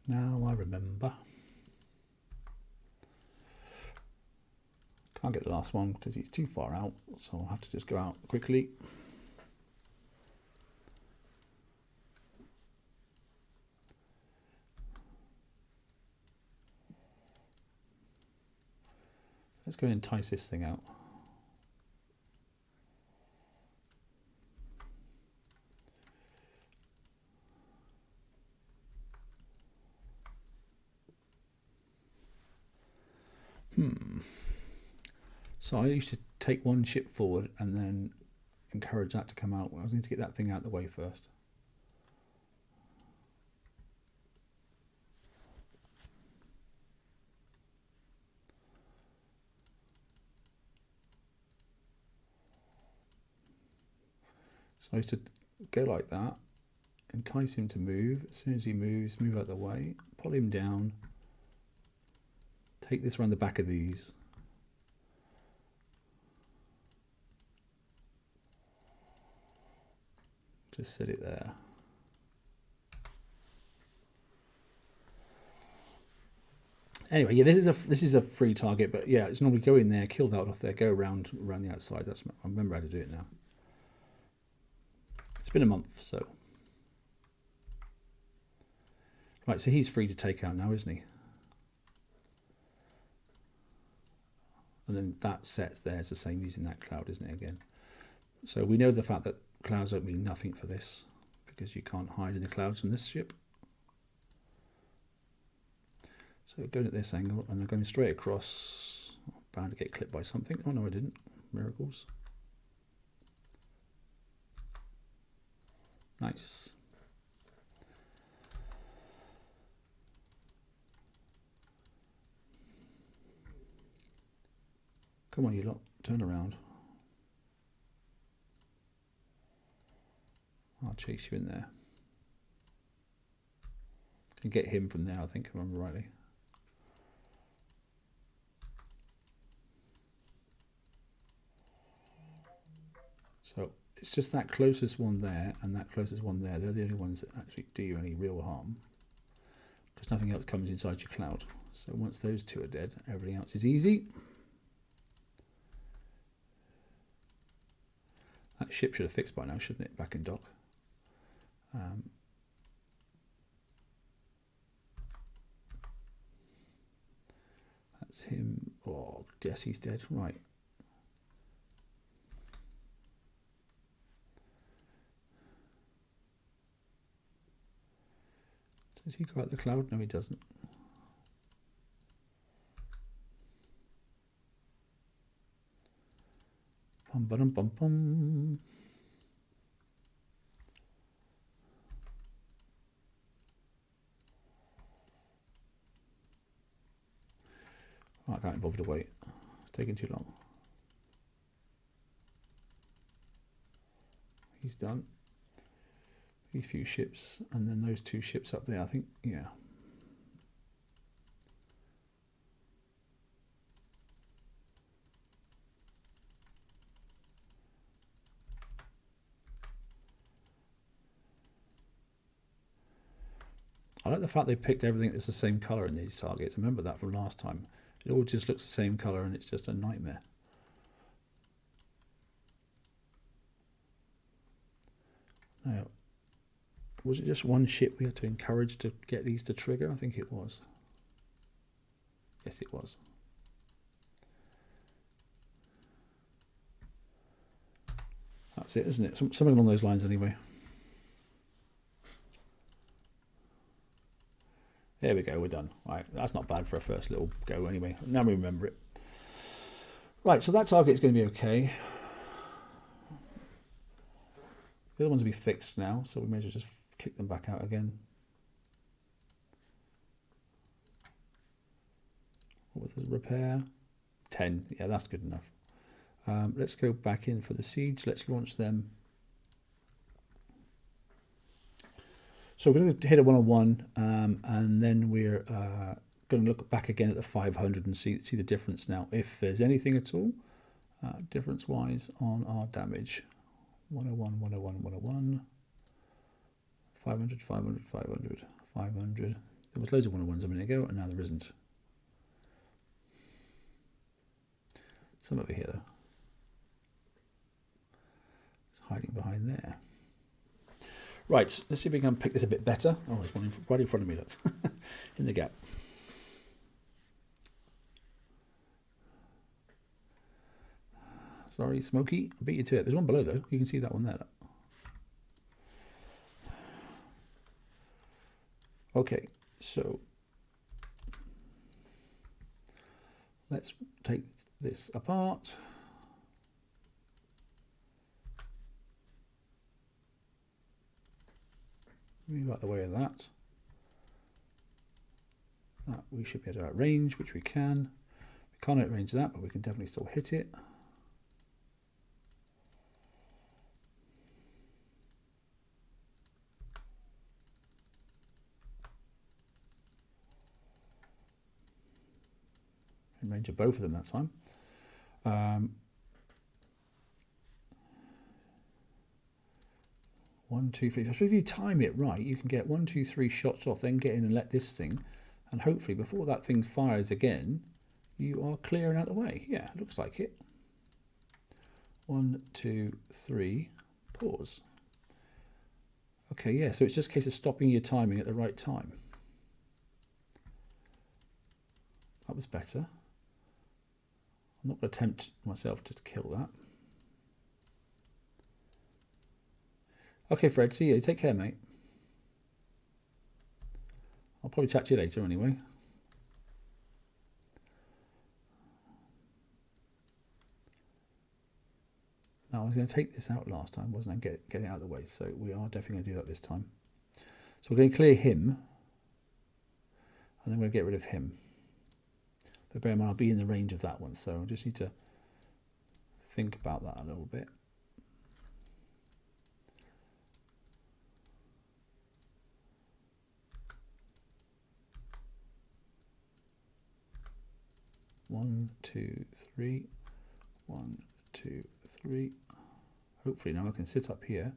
Now I remember. Can't get the last one because he's too far out, so I'll have to just go out quickly. Let's go and entice this thing out. So I used to take one ship forward and then encourage that to come out. I was going to get that thing out of the way first. So I used to go like that, entice him to move. As soon as he moves, move out of the way, pull him down, take this around the back of these. Just set it there. Anyway, yeah, this is a free target, but yeah, it's normally go in there, kill that off there, go around the outside. That's, I remember how to do it now. It's been a month, so. Right, so he's free to take out now, isn't he? And then that set there is the same using that cloud, isn't it, again? So we know the fact that clouds don't mean nothing for this, because you can't hide in the clouds on this ship. So going at this angle, and I'm going straight across. Oh, bound to get clipped by something. Oh no, I didn't. Miracles. Nice. Come on, you lot, turn around. I'll chase you in there. Can get him from there, I think, if I remember rightly. So it's just that closest one there and that closest one there. They're the only ones that actually do you any real harm, because nothing else comes inside your cloud. So once those two are dead, everything else is easy. That ship should have fixed by now, shouldn't it? Back in dock. That's him. Oh, yes, he's dead. Right. Does he go out the cloud? No, he doesn't. Bum, ba, dum, bum, bum. Oh, I can't bother to wait. It's taking too long. He's done. These few ships, and then those two ships up there, I think, yeah. I like the fact they picked everything that's the same colour in these targets. I remember that from last time. It all just looks the same colour and it's just a nightmare. Now, was it just one ship we had to encourage to get these to trigger? I think it was. Yes, it was. That's it, isn't it? Something along those lines anyway. There we go, we're done. Right, that's not bad for a first little go anyway. Now we remember it. Right, so that target is going to be okay. The other ones will be fixed now, so we may as well just kick them back out again. What was the repair? 10. Yeah, that's good enough. Let's go back in for the siege. Let's launch them. So we're going to hit a 101, and then we're going to look back again at the 500 and see the difference now, if there's anything at all, difference-wise on our damage. 101, 101, 101, 500, 500, 500, 500. There was loads of 101s a minute ago, and now there isn't. Some over here, though. It's hiding behind there. Right, let's see if we can pick this a bit better. Oh, there's one right in front of me, look. In the gap. Sorry, Smokey. I beat you to it. There's one below, though. You can see that one there. Look. Okay, so let's take this apart. Move out the way of that. That we should be able to outrange, which we can. We can't outrange that, but we can definitely still hit it. In range of both of them that time. 1, 2, 3. So if you time it right, you can get 1, 2, 3 shots off, then get in and let this thing, and hopefully before that thing fires again, you are clearing out the way. Yeah, looks like it. 1, 2, 3, pause. Okay, yeah, so it's just a case of stopping your timing at the right time. That was better. I'm not going to attempt myself to kill that. Okay, Fred, see you. Take care, mate. I'll probably chat to you later anyway. Now, I was going to take this out last time, wasn't I? Get it out of the way. So we are definitely going to do that this time. So we're going to clear him. And then we're going to get rid of him. But bear in mind, I'll be in the range of that one. So I just need to think about that a little bit. One, 2, 3. 1, 2, 3. Hopefully now I can sit up here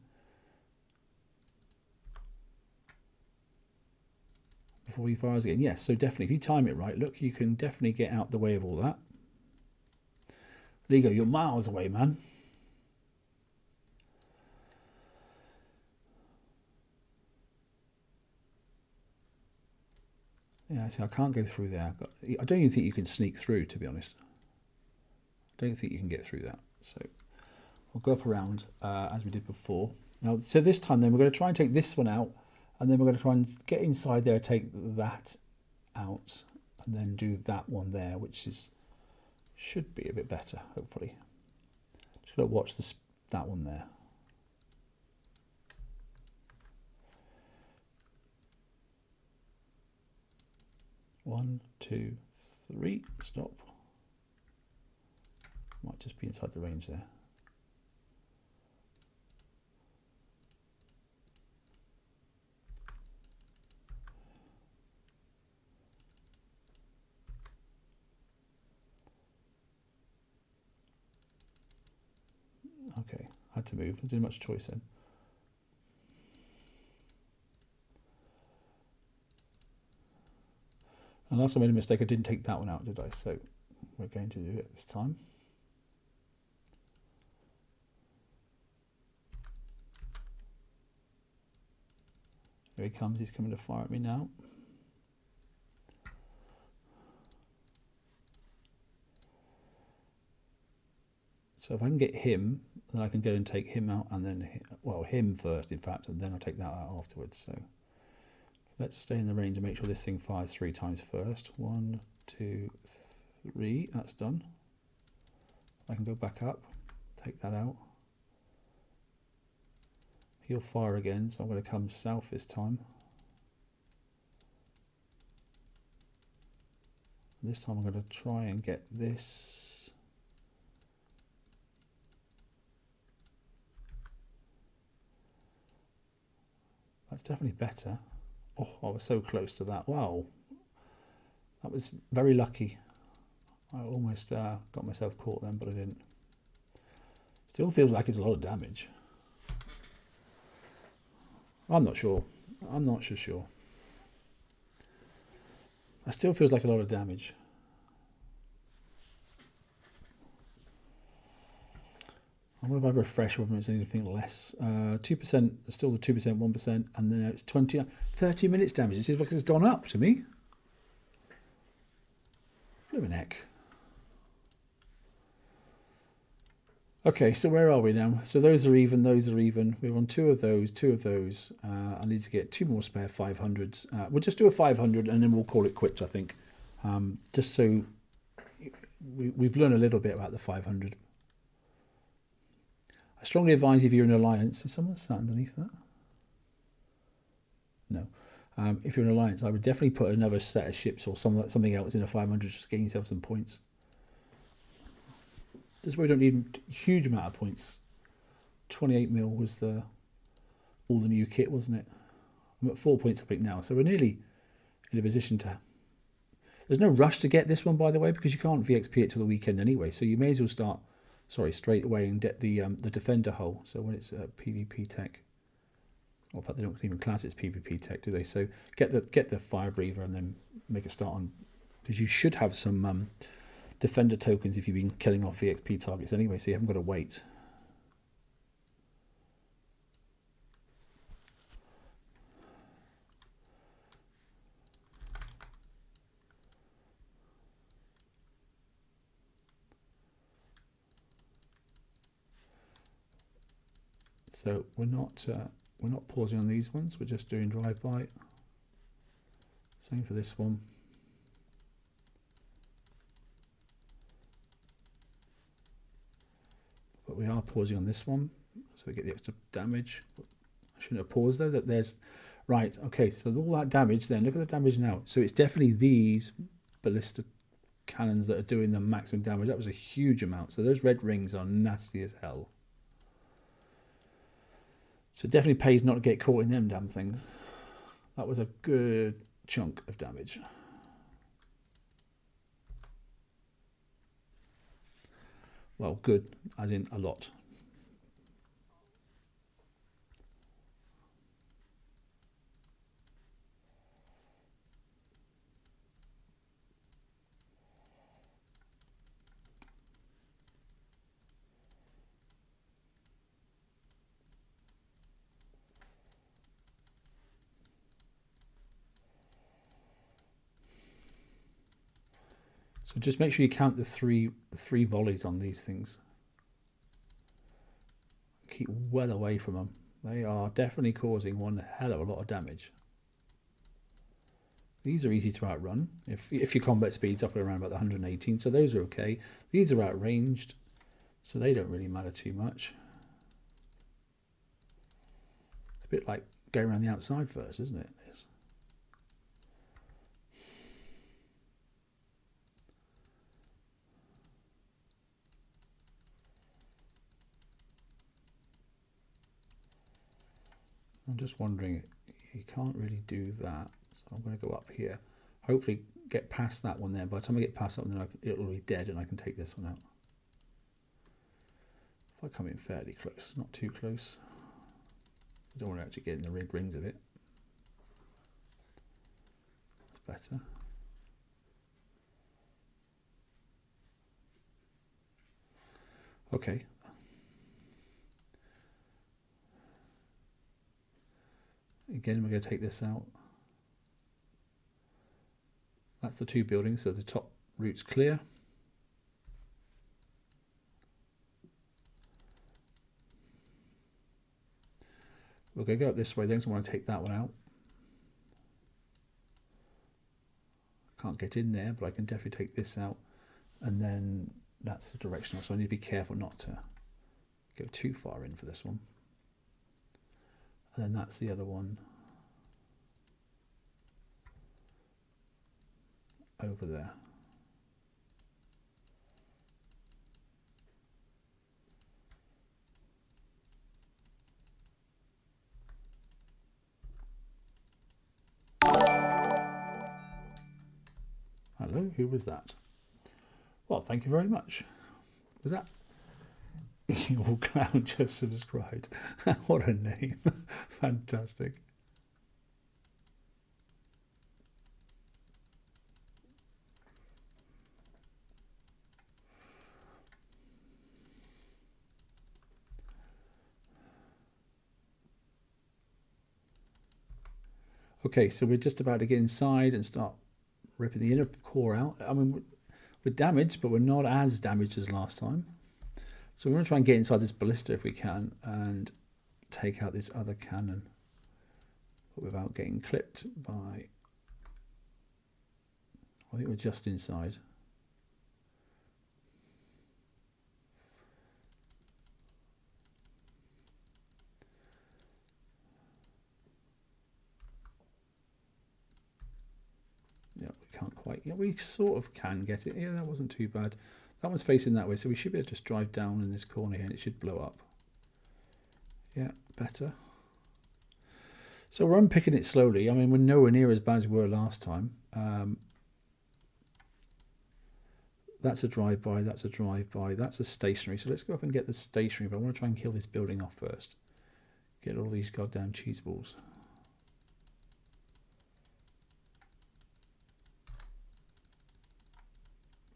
before he fires again. Yes, so definitely if you time it right, look, you can definitely get out the way of all that. Lego, you're miles away, man. Yeah, see, I can't go through there. I don't even think you can sneak through, to be honest. I don't think you can get through that. So we'll go up around as we did before. Now, so this time then we're going to try and take this one out, and then we're going to try and get inside there, take that out, and then do that one there, which should be a bit better, hopefully. Just got to watch that one there. One, 2, 3, stop. Might just be inside the range there. Okay, had to move. I didn't much choice then. And last time I made a mistake, I didn't take that one out, did I? So we're going to do it this time. Here he comes, he's coming to fire at me now. So if I can get him, then I can go and take him out, and then, well, him first, in fact, and then I'll take that out afterwards. So let's stay in the range and make sure this thing fires 3 times first. 1, 2, 3, that's done. I can go back up, take that out. He'll fire again, so I'm going to come south this time. This time I'm going to try and get this. That's definitely better. Oh, I was so close to that. Wow. That was very lucky. I almost got myself caught then, but I didn't. Still feels like it's a lot of damage. I'm not sure. I'm not so sure. It still feels like a lot of damage. wonder if I refresh whether it's anything less. 2%, still the 2%, 1%, and then it's 30 minutes damage. It seems like it's gone up to me. Blooming heck. Okay, so where are we now? So those are even, those are even. We're on two of those. I need to get 2 more spare 500s. We'll just do a 500 and then we'll call it quits, I think. Just so we've learned a little bit about the 500. I strongly advise if you're in an alliance. Is someone sat underneath that? No. If you're in an alliance, I would definitely put another set of ships or something else in a 500 just to gain yourself some points. Just where we don't need a huge amount of points. 28 mil was all the new kit, wasn't it? I'm at 4 points I think now, so we're nearly in a position to. There's no rush to get this one, by the way, because you can't VXP it till the weekend anyway. So you may as well start, straight away and get the Defender Hull. So when it's PvP tech, or in fact they don't even class it as PvP tech, do they? So get the Firebreather and then make a start on, because you should have some Defender tokens if you've been killing off VXP targets anyway, so you haven't got to wait. So we're not pausing on these ones, we're just doing drive-by. Same for this one. But we are pausing on this one, so we get the extra damage. I shouldn't have paused though. Right, okay, so all that damage then, look at the damage now. So it's definitely these ballista cannons that are doing the maximum damage. That was a huge amount. So those red rings are nasty as hell. So it definitely pays not to get caught in them damn things. That was a good chunk of damage. Well, good, as in a lot. So just make sure you count the three volleys on these things. Keep well away from them. They are definitely causing one hell of a lot of damage. These are easy to outrun if your combat speed's up around about the 118, so those are okay. These are outranged, so they don't really matter too much. It's a bit like going around the outside first, isn't it? This. I'm just wondering, you can't really do that, so I'm going to go up here. Hopefully get past that one there. By the time I get past that one, then it'll be dead and I can take this one out. If I come in fairly close, not too close. I don't want to actually get in the red rings of it. That's better. Okay. Again, we're going to take this out. That's the 2 buildings, so the top route's clear. We're going to go up this way then, so I want to take that one out. Can't get in there, but I can definitely take this out. And then that's the directional, so I need to be careful not to go too far in for this one. And then that's the other one over there. Hello, who was that? Well, thank you very much. Was that? Evil Clown just subscribed. What a name. Fantastic. Okay, so we're just about to get inside and start ripping the inner core out. I mean, we're damaged, but we're not as damaged as last time. So we're going to try and get inside this ballista if we can and take out this other cannon, but without getting clipped by... I think we're just inside. Yeah, we can't quite. Yeah, we sort of can get it. Yeah, that wasn't too bad. That one's facing that way, so we should be able to just drive down in this corner here and it should blow up. Yeah, better. So we're unpicking it slowly. I mean, we're nowhere near as bad as we were last time. That's a drive-by, that's a drive-by, that's a stationary. So let's go up and get the stationary, but I want to try and kill this building off first. Get all these goddamn cheese balls.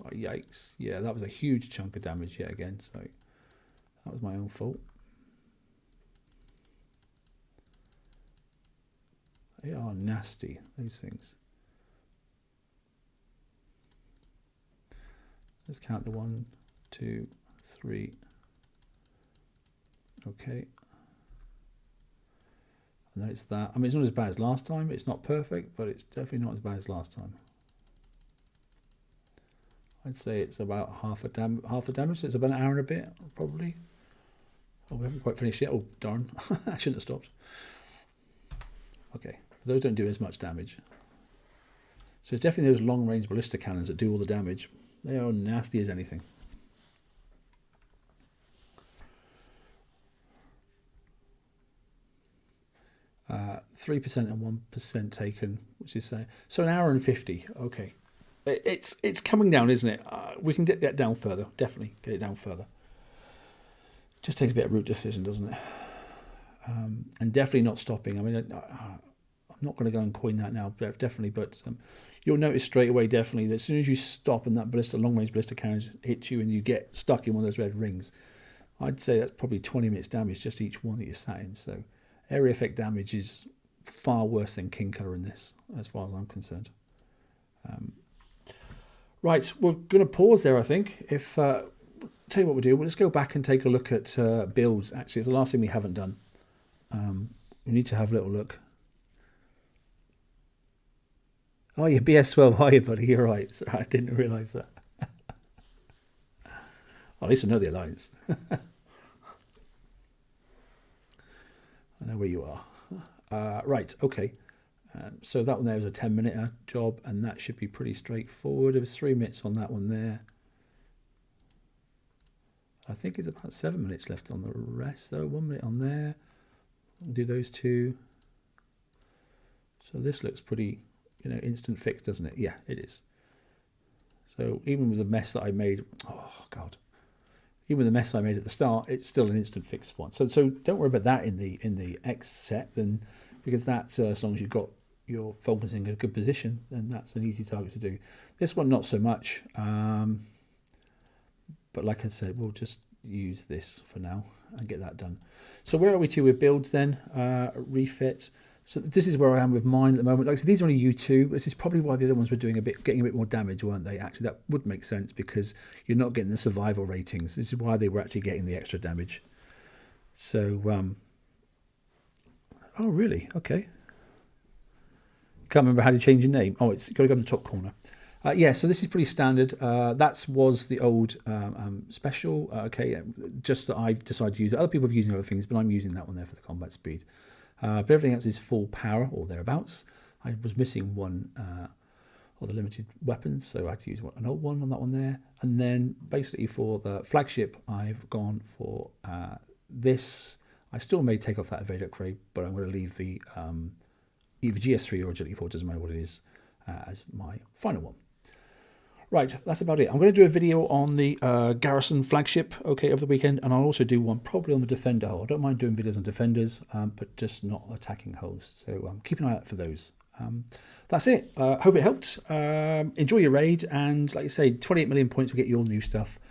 Oh, yikes. Yeah, that was a huge chunk of damage yet again, so that was my own fault. They are nasty, those things. Let's count the 1, 2, 3. Okay. And then it's that. I mean, it's not as bad as last time. It's not perfect, but it's definitely not as bad as last time. I'd say it's about half the damage. So it's about an hour and a bit, probably. Oh, we haven't quite finished yet. Oh, darn. I shouldn't have stopped. Okay. Those don't do as much damage. So it's definitely those long-range ballista cannons that do all the damage. They are nasty as anything. 3% and 1% taken, which is so an hour and 50. Okay, it's coming down, isn't it? We can get that down further. Definitely get it down further. Just takes a bit of route decision, doesn't it? And definitely not stopping. I mean, I'm not going to go and coin that now, definitely, but you'll notice straight away, definitely, that as soon as you stop and that ballista, long-range ballista cannons hit you and you get stuck in one of those red rings, I'd say that's probably 20 minutes damage, just each one that you're sat in. So area effect damage is far worse than King Killer in this, as far as I'm concerned. Right, we're going to pause there, I think. If tell you what we'll do, we'll just go back and take a look at builds. Actually, it's the last thing we haven't done. We need to have a little look. Oh, yeah, BS12, are you, buddy? You're right. Sorry, I didn't realise that. Well, at least I know the alliance. I know where you are. Right, okay. So that one there was a 10-minute job, and that should be pretty straightforward. There was 3 minutes on that one there. I think it's about 7 minutes left on the rest, though. 1 minute on there. I'll do those two. So this looks pretty, instant fix, doesn't it? Yeah, it is. So even with the mess that I made, oh God, even with the mess I made at the start, it's still an instant fix one. So don't worry about that in the X set, then, because that's as long as you've got your Falcons in a good position, then that's an easy target to do. This one, not so much. But like I said, we'll just use this for now and get that done. So where are we to with builds then? Refit. So this is where I am with mine at the moment. Like, so these are only U2. This is probably why the other ones were doing getting a bit more damage, weren't they? Actually, that would make sense because you're not getting the survival ratings. This is why they were actually getting the extra damage. So, oh really? Okay. Can't remember how to change your name. Oh, it's got to go in the top corner. Yeah, so this is pretty standard. That was the old special. Okay, just that I've decided to use it. Other people have used other things, but I'm using that one there for the combat speed. But everything else is full power or thereabouts. I was missing one of the limited weapons, so I had to use an old one on that one there. And then basically for the flagship, I've gone for this. I still may take off that evader crate, but I'm going to leave the either GS3 or Agility 4, doesn't matter what it is, as my final one. Right, that's about it. I'm going to do a video on the Garrison flagship, okay, over the weekend, and I'll also do one probably on the Defender Hull. I don't mind doing videos on Defenders, but just not attacking hulls. So keep an eye out for those. That's it. Hope it helped. Enjoy your raid, and like I say, 28 million points will get you all new stuff.